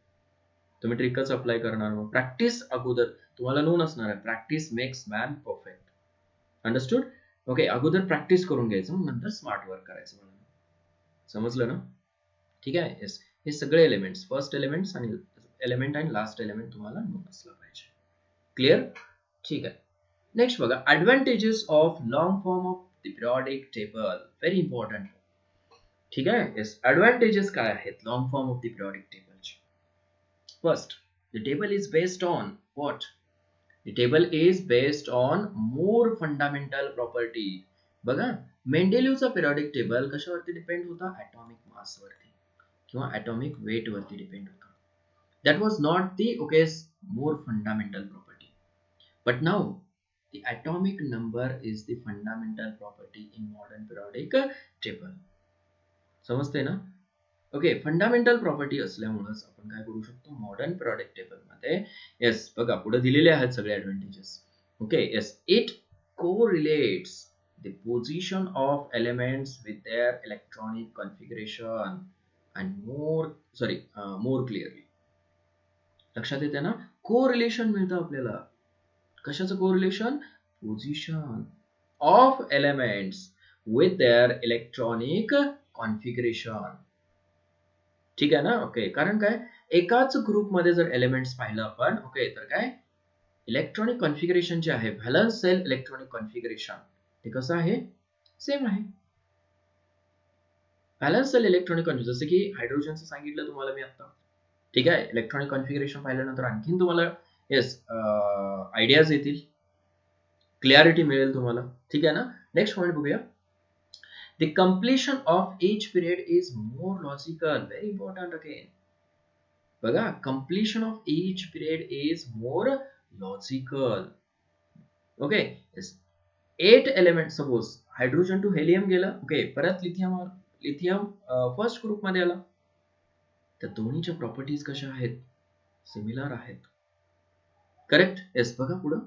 तुम्ही ट्रिकच अप्लाय करणार. मग प्रॅक्टिस अगोदर तुम्हाला नोन असणार आहे. Practice makes man perfect. Understood? Okay अगोदर प्रॅक्टिस करून घ्यायचं मग नंतर स्मार्ट वर्क करायचं. समजलं ना? ठीक आहे. येस हे सगळे एलिमेंट्स फर्स्ट एलिमेंट्स आणि एलिमेंट आणि लास्ट एलिमेंट तुम्हाला नोन असलं पाहिजे. क्लिअर? ठीक आहे. नेक्स्ट बघा advantages of long form of the periodic table. Very important. ठीक आहे. येस ऍडव्हान्टेजेस काय आहेत long form of the periodic टेबलचे? First the table is based on what? The table is based on more fundamental property. बघा मेंडेलिव्हचा periodic table कशावरती depend होता? Atomic mass वरती किंवा ॲटॉमिक वेट वरती डिपेंड होता. That was not the okay more fundamental property. But now the atomic number is the fundamental property in modern periodic table. समजते ना? ओके फंडामेंटल प्रॉपर्टी असल्यामुळेच आपण काय करू शकतो मॉडर्न पिरियडिक टेबल मध्ये. येस बघा पुढे दिलेले आहेत सगळे advantages. Okay yes it correlates the position of elements with their electronic configuration and more clearly. लक्षात येते ना? कोरिलेशन मिळतं आपल्याला. कशाचं correlation? Position of elements with their electronic configuration. ठीक आहे ना? ओके कारण काय एकाच ग्रुपमध्ये जर एलिमेंट्स पाहिलं आपण ओके तर काय इलेक्ट्रॉनिक कॉन्फिगरेशन जे आहे व्हॅलन्स सेल इलेक्ट्रॉनिक कॉन्फिगरेशन ते कसं आहे? सेम आहे. व्हॅलन्स सेल इलेक्ट्रॉनिक कॉन्फिगरेशन जसं की हायड्रोजनचं सांगितलं तुम्हाला मी आता. ठीक आहे. इलेक्ट्रॉनिक कॉन्फिगरेशन पाहिल्यानंतर आणखीन तुम्हाला येस आयडियाज येतील, क्लॅरिटी मिळेल तुम्हाला. ठीक आहे ना? नेक्स्ट पॉइंट बघूया. The completion of each period is more logical. Very important again. बघा completion of each period is more logical. Okay. Yes. 8 elements suppose hydrogen two helium गेला. ओके परत लिथियम फर्स्ट ग्रुप मध्ये आला. तर दोन्हीच्या properties कशा आहेत? सिमिलर आहेत. करेक्ट? येस बघा पुढे.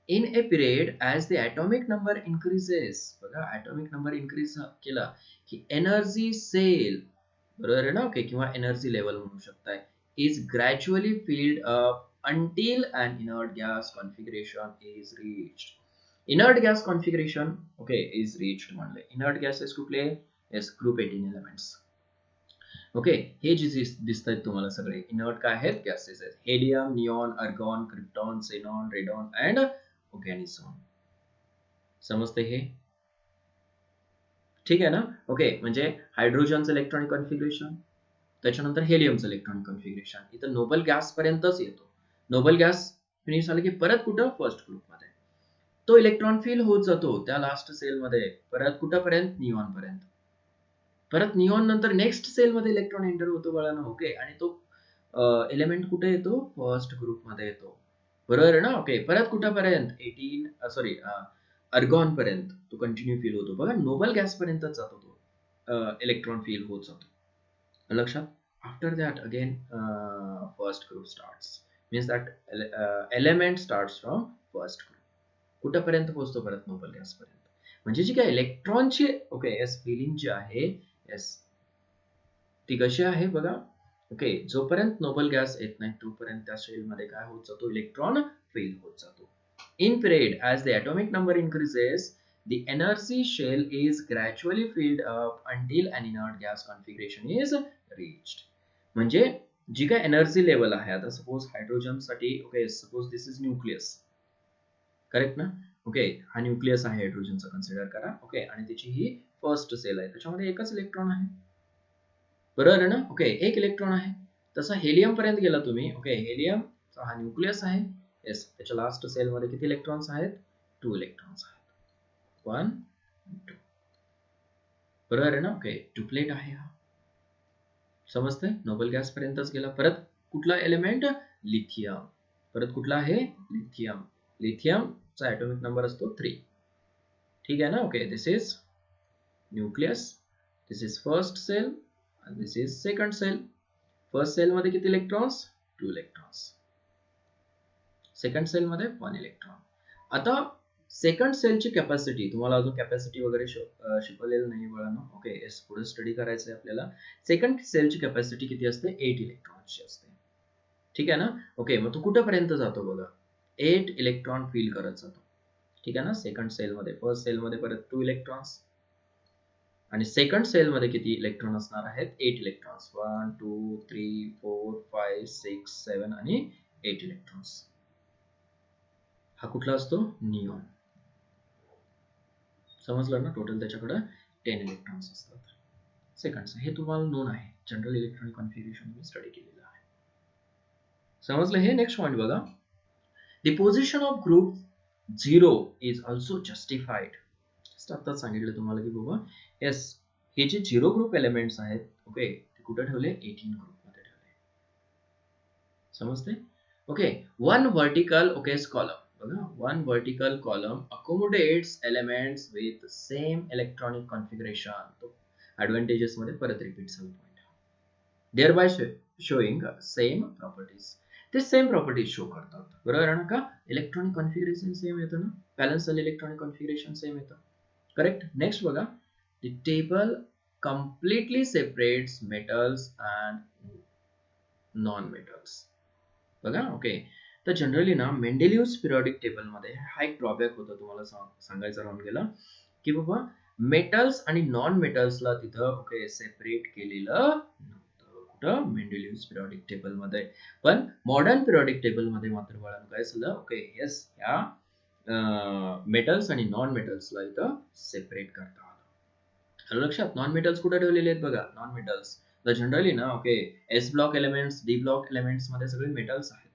In a period as the atomic number increases बघा atomic number increase केला की energy cell बरोबर आहे ना? ओके किंवा energy level म्हणू शकताय is gradually filled up until an inert gas configuration is reached. Inert gas configuration okay is reached म्हणले. Inert gases कुठले? yes group 18 elements. ओके हे जे दिसत आहेत तुम्हाला सगळे इनर्ट काय आहेत गॅसेस आहेत helium neon अर्गॉन krypton xenon radon and organism समजते हे ठीक आहे ना ओके म्हणजे हायड्रोजनचं इलेक्ट्रॉनिक कॉन्फिगरेशन त्याच्यानंतर हेलियमचं इलेक्ट्रॉनिक कॉन्फिगरेशन इथं नोबल गॅस पर्यंतच येतो नोबल गॅस फिनिश झालं की परत कुठं फर्स्ट ग्रुप मध्ये तो इलेक्ट्रॉन फिल होत जातो त्या लास्ट सेल मध्ये परत कुठपर्यंत निऑन पर्यंत परत निऑन नंतर नेक्स्ट सेल मध्ये इलेक्ट्रॉन एंटर होतो बाळांनो ओके आणि तो एलिमेंट कुठे येतो फर्स्ट ग्रुप मध्ये येतो बरोबर आहे ना ओके परत कुठपर्यंत 18 सॉरी अर्गॉन पर्यंत तो कंटिन्यू फिल होतो बघा नोबल गॅस पर्यंत जातो तो इलेक्ट्रॉन फिल होत जातो लक्षात after that again first group starts means that element starts from first group कुठपर्यंत पोहोचतो परत नोबल गॅस पर्यंत म्हणजे जी काय इलेक्ट्रॉनची ओके एस फिलिंग जी आहे येस ती कशी आहे बघा ओके जोपर्यंत नोबल गॅस येत नाही तोपर्यंत त्या सेल मध्ये काय होत जातो इलेक्ट्रॉन फिल होत जातो in period as the atomic number increases the energy shell is gradually filled up until an inert gas configuration is reached म्हणजे जी काय एनर्जी लेवल आहे आता सपोज हायड्रोजन साठी okay suppose this is nucleus correct ना okay हा nucleus आहे हायड्रोजनचा consider करा okay आणि त्याची ही फर्स्ट सेल आहे त्याच्यामध्ये एकच इलेक्ट्रॉन आहे बरोबर आहे ना ओके एक इलेक्ट्रॉन आहे तसा हेलियम पर्यंत गेला तुम्ही ओके हेलियम हा न्यूक्लियस आहे येस त्याच्या लास्ट सेल मध्ये किती इलेक्ट्रॉन्स आहेत 2 इलेक्ट्रॉन्स आहेत 1 2 बरोबर आहे ना ओके डुप्लेट आहे हा समजतंय नोबल गॅस पर्यंतच गेला परत कुठला एलिमेंट लिथियम परत कुठला आहे लिथियम लिथियमचा ॲटॉमिक नंबर असतो 3 ठीक आहे ना okay this is nucleus this is first cell and this is second cell first cell मध्ये किती इलेक्ट्रॉन्स 2 इलेक्ट्रॉन्स सेकंड सेल मध्ये 1 इलेक्ट्रॉन आता सेकंड सेलची कॅपॅसिटी तुम्हाला अजून कॅपॅसिटी वगैरे शिकवलेलं नाही बाळांनो ओके यस पुढे स्टडी करायचं आहे आपल्याला सेकंड सेलची कॅपॅसिटी किती असते 8 इलेक्ट्रॉन्सची असते ठीक आहे ना ओके मग तो कुठपर्यंत जातो बघा 8 इलेक्ट्रॉन फिल करत जातो ठीक आहे ना सेकंड सेल मध्ये फर्स्ट सेल मध्ये परत 2 इलेक्ट्रॉन्स आणि सेकंड सेल मध्ये किती इलेक्ट्रॉन असणार आहेत 8 इलेक्ट्रॉन्स 1 2 3 4 5 6 7 आणि 8 इलेक्ट्रॉन्स हा कुठला असतो निऑन समजलं ना टोटल त्याच्याकडे 10 इलेक्ट्रॉन्स असतात सेकंड हे तुम्हाला नोन आहे जनरल इलेक्ट्रॉनिक कॉन्फिगरेशन मी स्टडी केलेलं आहे समजलं हे नेक्स्ट पॉइंट बघा the position of group 0 is also justified आता सांगितलं तुम्हाला की बाबा येस हे जे 0 ग्रुप एलिमेंट्स आहेत ओके ते कुठे ठेवले 18 ग्रुप मध्ये ठेवले समजते okay one vertical okay column बघा one vertical column accommodates elements with same electronic configuration तो ऍडव्हांटेजेस मध्ये परत रिपीट झाला point there by showing same properties ते सेम प्रॉपर्टीज शो करतात बरोबर आहे ना का इलेक्ट्रॉनिक कॉन्फिगरेशन सेम येतं ना बॅलन्स इलेक्ट्रॉनिक कॉन्फिगरेशन सेम येतं करेक्ट नेक्स्ट बघा the table completely separates metals and non-metals बघा ओके तर जनरली ना मेंडेलियस पिरियडिक टेबल मध्ये हा एक ड्रॉबॅक होता तुम्हाला सांगायचं राहून गेला की बाबा मेटल्स आणि नॉन मेटल्सला तिथं ओके सेपरेट केलेलं नव्हतं कुठं मेंडेलियस पिरियडिक टेबल मध्ये पण मॉडर्न पिरियडिक टेबल मध्ये मात्र बाळांनो काय झालं ओके येस ह्या मेटल्स आणि नॉन मेटल्सला इथं सेपरेट करता आलं लक्षात नॉन मेटल्स कुठे ठेवलेले आहेत बघा नॉन मेटल्स तर जनरली ना okay S block elements D block elements मध्ये सगळे मेटल्स आहेत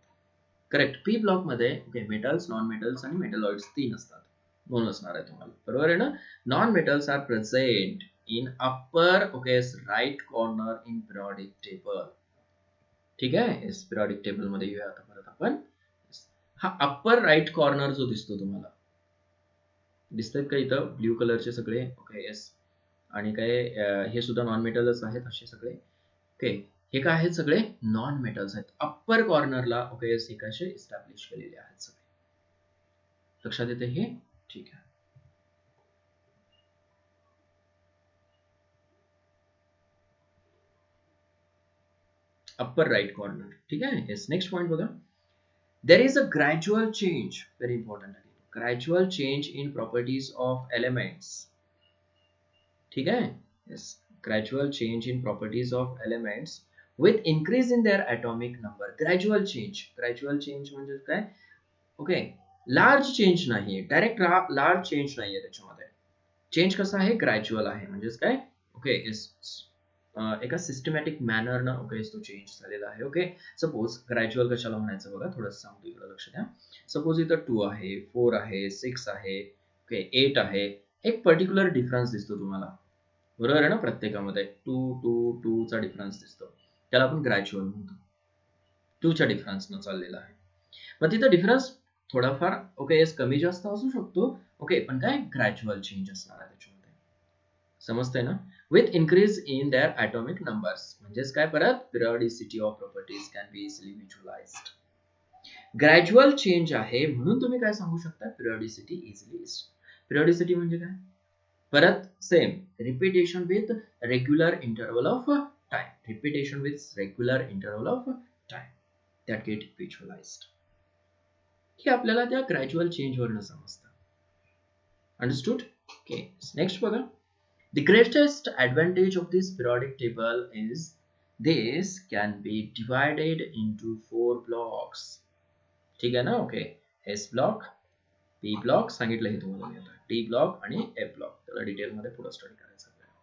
करेक्ट पी ब्लॉक मध्ये ओके मेटल्स नॉन मेटल्स आणि मेटलॉइड्स 3 असतात दोन असणार आहे तुम्हाला बरोबर आहे ना non metals are present in upper okay right corner in periodic table ठीक आहे एस पिरियडिक टेबल मध्ये येऊया आता परत आपण हा अप्पर राईट कॉर्नर जो दिसतो तुम्हाला दिसतात का इथं ब्ल्यू कलरचे सगळे ओके येस आणि काय हे सुद्धा नॉन मेटलच आहेत असे सगळे ओके हे काय आहेत सगळे नॉन मेटल्स आहेत अप्पर कॉर्नरला ओके हे कसे इस्टॅब्लिश केलेले आहेत सगळे लक्षात येते हे ठीक आहे अप्पर राईट कॉर्नर ठीक आहे येस नेक्स्ट पॉइंट बघा there is a gradual change, very important again, gradual change in properties of elements. ठीक है, yes, gradual change in properties of elements with increase in their atomic number. gradual change म्हणजे काय, okay, large change नाही, direct large change नाहीये त्याच्यामध्ये. Change कसा आहे, gradual आहे, म्हणजेच काय, ओके, एका सिस्टमॅटिक मॅनर ना, ओके, तो चेंज झालेला आहे. ओके, सपोज ग्रॅज्युअल कशाला म्हणायचं बघा, थोडंसं सांगतो, इकडे लक्ष द्या. सपोज इथं 2 आहे, 4 आहे, 6 आहे, ओके, 8 आहे, एक पर्टिक्युलर डिफरन्स दिसतो तुम्हाला, बरोबर आहे ना, प्रत्येकामध्ये 2 2 2 चा डिफरन्स दिसतो, त्याला आपण ग्रॅज्युअल म्हणतो. 2 च्या डिफरन्सनं चाललेला आहे. मग तिथं डिफरन्स थोडाफार, ओके, कमी जास्त असू शकतो, ओके, पण काय, ग्रॅज्युअल चेंज असणार आहे त्याच्यामध्ये. समजतंय ना, with increase in their atomic numbers, म्हणजेच काय, परत periodicity of properties can be easily visualized. Gradual change आहे म्हणून तुम्ही काय सांगू शकता, पिरियॉडिसिटी इझिली. पिरियॉडिसिटी म्हणजे काय, परत same, repetition with regular interval of time, repetition with regular interval of time that get visualized. हे आपल्याला त्या ग्रॅज्युअल चेंज वरून समजतं. अंडरस्टूड. ओके, नेक्स्ट बघा. The greatest advantage of this periodic table is this can be divided into 4 blocks. ठीक आहे ना, okay, S block, P block सांगितलं हे तुम्हाला मी आता, T ब्लॉक आणि F ब्लॉक, त्याला डिटेल मध्ये पुढे स्टडी करायचं आपल्याला.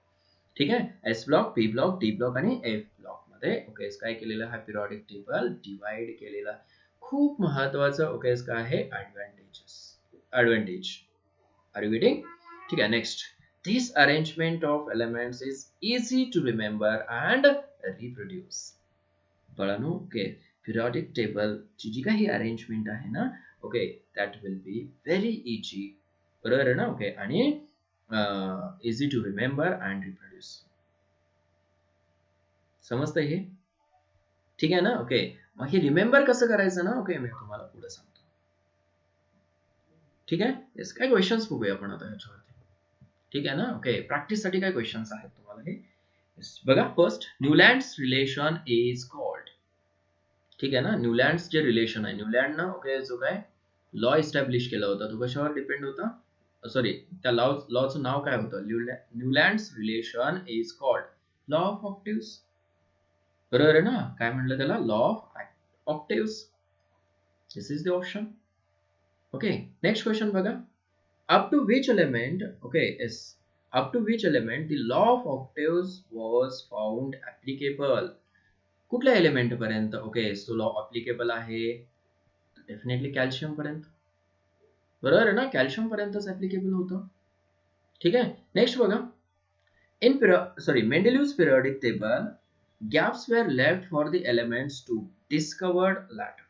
ठीक आहे, S block, P block, T block आणि F ब्लॉक मध्ये, ओके, काय केलेलं हा पिरियॉडिक टेबल डिवाइड केलेला. खूप महत्वाचं, ओके, काय आहे, ऍडव्हान्टेज. R you getting? ठीक आहे, next. This arrangement of elements is easy to remember and reproduce. बाळांनो, ओके, periodic table ची जी काही अरेंजमेंट आहे ना, okay, that will be very easy, बरोबर आहे ना, ओके, आणि easy to remember and reproduce. समजतंय हे? ठीक आहे ना, ओके. मग हे रिमेंबर कसं करायचं ना, ओके, मी तुम्हाला पुढे सांगतो. ठीक आहे, येस, काय क्वेश्चन्स बघूया आपण आता ह्याच्यावर. ठीक आहे ना, ओके, प्रॅक्टिस साठी काय क्वेश्चन्स आहेत तुम्हाला हे, बघा. First, Newlands relation is called. ठीक आहे ना, न्यूलँड्स जे रिलेशन आहे, न्यूलँड ना, ओके, जो काय लॉ इस्टॅब्लिश केला होता तो कशावर डिपेंड होता, सॉरी, त्या लॉचं नाव काय होतं, Newlands relation is called law of octaves. बरोबर आहे ना, काय म्हणलं त्याला, law of octaves. This is the option. Okay, next question बघा. Up to which element, okay, yes, up to which element the law of octaves was found applicable. कुठल्या element पर्यंत, okay, तो लॉ अप्लिकेबल आहे, definitely calcium पर्यंत, बरोबर आहे ना, calcium पर्यंतच ऍप्लिकेबल होतं. ठीक आहे, नेक्स्ट बघा. In Mendeleev's periodic table, gaps were left for the elements to discovered later.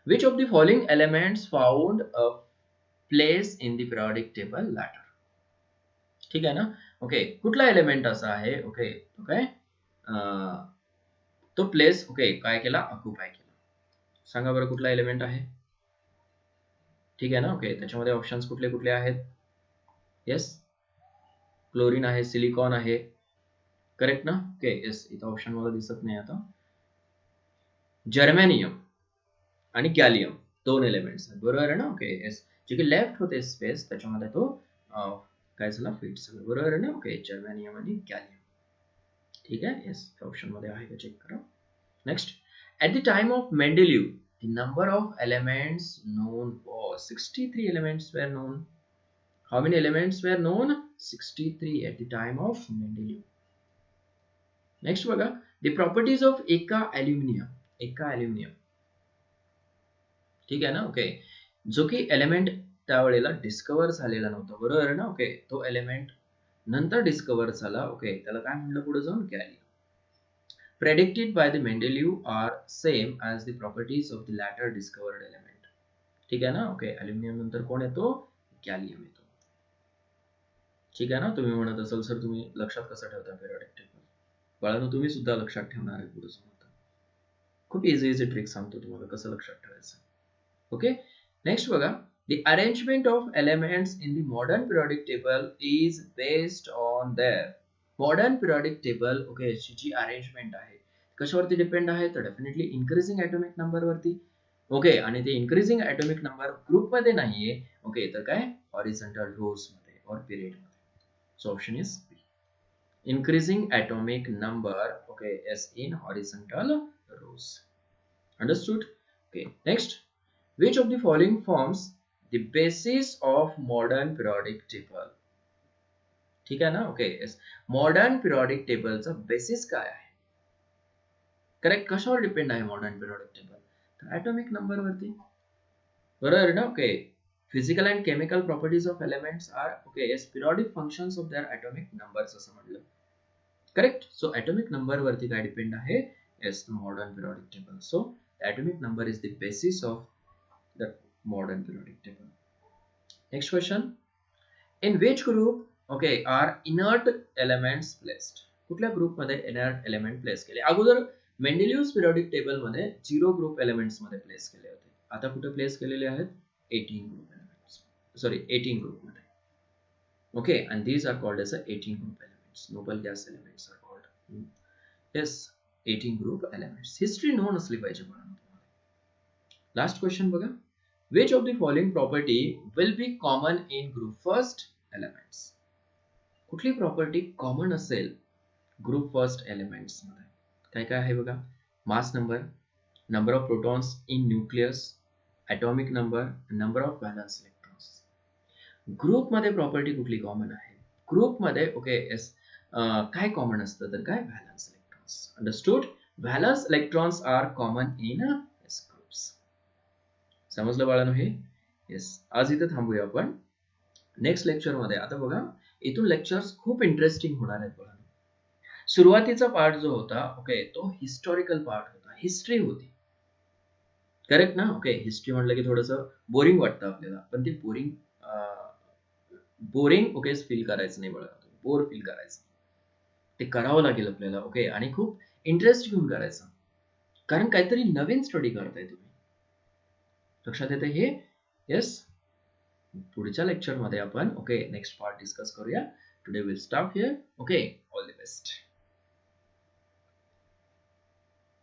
Which of the following elements found a place in the periodic table later. ठीक आहे ना, ओके, कुठला एलिमेंट असा आहे, ओके, तो काय, तो प्लेस, ओके, काय केला, ऑक्युपाय केला. सांगा बरं कुठला एलिमेंट आहे. ठीक आहे ना, ओके, त्याच्यामध्ये ऑप्शन्स कुठले कुठले आहेत, येस, क्लोरीन आहे, सिलिकॉन आहे, करेक्ट ना, ओके, येस, इथं ऑप्शन मला दिसत नाही आता. जर्मेनियम आणि गॅलियम, दोन एलिमेंट्स आहेत, बरोबर आहे ना, ओके, येस, जे की लेफ्ट होते स्पेस त्याच्यामध्ये तो काय झाला, फिट झाला, बरोबर आहे ना, ओके, जर्मेनियम आणि गॅलियम. ठीक आहे, येस, ऑप्शन मध्ये आहे का चेक करा. Next, at the time of Mendeleev the number of elements known was 63 elements were known. How many elements were known, 63 at the time of Mendeleev. Next बघा. The properties of एका aluminium. ठीक आहे ना, okay, जो की element त्यावेळेला डिस्कवर झालेला नव्हता, बरोबर आहे ना, ओके, तो एलिमेंट नंतर डिस्कवर झाला, ओके, त्याला काय म्हणलं पुढे जाऊन, gallium. Predicted by the Mendeleev are same as the properties of the later discovered element. ठीक आहे ना, ओके, ॲल्युमिनियम नंतर कोण येतो, गॅलियम येतो. ठीक आहे ना, तुम्ही म्हणत असाल सर तुम्ही लक्षात कसं ठेवता पिरियडिक टेबल, बाळांनो तुम्ही सुद्धा लक्षात ठेवणार आहे पुढे जाऊन. खूप इझी ट्रिक सांगतो तुम्हाला कसं लक्षात ठेवायचं. ओके, नेक्स्ट बघा. The arrangement of elements in the modern periodic table is based on their modern periodic table, okay, G arrangement आहे कशावरती डिपेंड आहे, तर डेफिनेटली इन्क्रीजिंग ॲटॉमिक नंबर वरती, ओके, आणि ते इन्क्रीजिंग ॲटॉमिक नंबर ग्रुप मध्ये नाहीये, okay, तर काय हॉरिझॉन्टल रोज मध्ये और पिरियड मध्ये. So option is B, increasing atomic number, okay, is in horizontal rows. Understood? Okay, next, which of the following forms the basis of modern periodic table? ठीक आहे ना? Okay, yes. मॉडर्न पिरियडिक टेबलचा basis काय आहे? Correct, कशावर depend आहे modern periodic table? तर atomic number वरती, बरोबर ना? Okay, physical and chemical properties of elements are, okay, yes, periodic functions of their atomic numbers असं म्हटलं. करेक्ट. सो ॲटॉमिक नंबर वरती काय डिपेंड आहे? Yes, modern periodic table. So atomic number is the basis of the modern periodic table. Next question, in which group, okay, are inert elements placed? कुठल्या group मध्ये inert element place केले? अगोदर मेंडेलियस periodic table मध्ये 0 group elements मध्ये place केले होते. आता कुठे प्लेस केलेले आहेत? 18 ग्रुप एलिमेंट्स, सॉरी 18 ग्रुप मध्ये. Okay, and these are called as a 18 group elements. Noble gas elements are called, yes, 18 group elements. History known असली पाहिजे मला तुम्हाला. लास्ट क्वेश्चन बघा, which of the following property will be common in group first elements? कुठली property common असेल group first elements मध्ये? काय काय आहे बघा, mass number, number of protons in nucleus, atomic number, number of valence electrons. Group मध्ये property कुठली common आहे? ग्रुप मध्ये, ओके, येस, काय कॉमन असतं तर काय valence electrons. Understood? Valence electrons are common in groups. समजलं बाळांनो हे? येस, आज इथे थांबूया आपण. नेक्स्ट लेक्चर मध्ये आता बघा, इथून लेक्चर्स खूप इंटरेस्टिंग होणार आहेत बघा. सुरुवातीचा पार्ट जो होता, ओके, तो हिस्टॉरिकल पार्ट होता, हिस्ट्री होती. करेक्ट ना? ओके, हिस्ट्री म्हटलं की थोडंसं बोरिंग वाटतं आपल्याला, पण ती बोरिंग ओके फील करायचं नाही बघा, बोर फील करायचं, ते करावं लागेल आपल्याला. ओके, आणि खूप इंटरेस्ट घेऊन करायचं, कारण काहीतरी नवीन स्टडी करताय तुम्ही. लक्षात येते हे? येस, पुढच्या लेक्चर मध्ये आपण, ओके, नेक्स्ट पार्ट डिस्कस करूया. Today will stop here. Okay, all the best.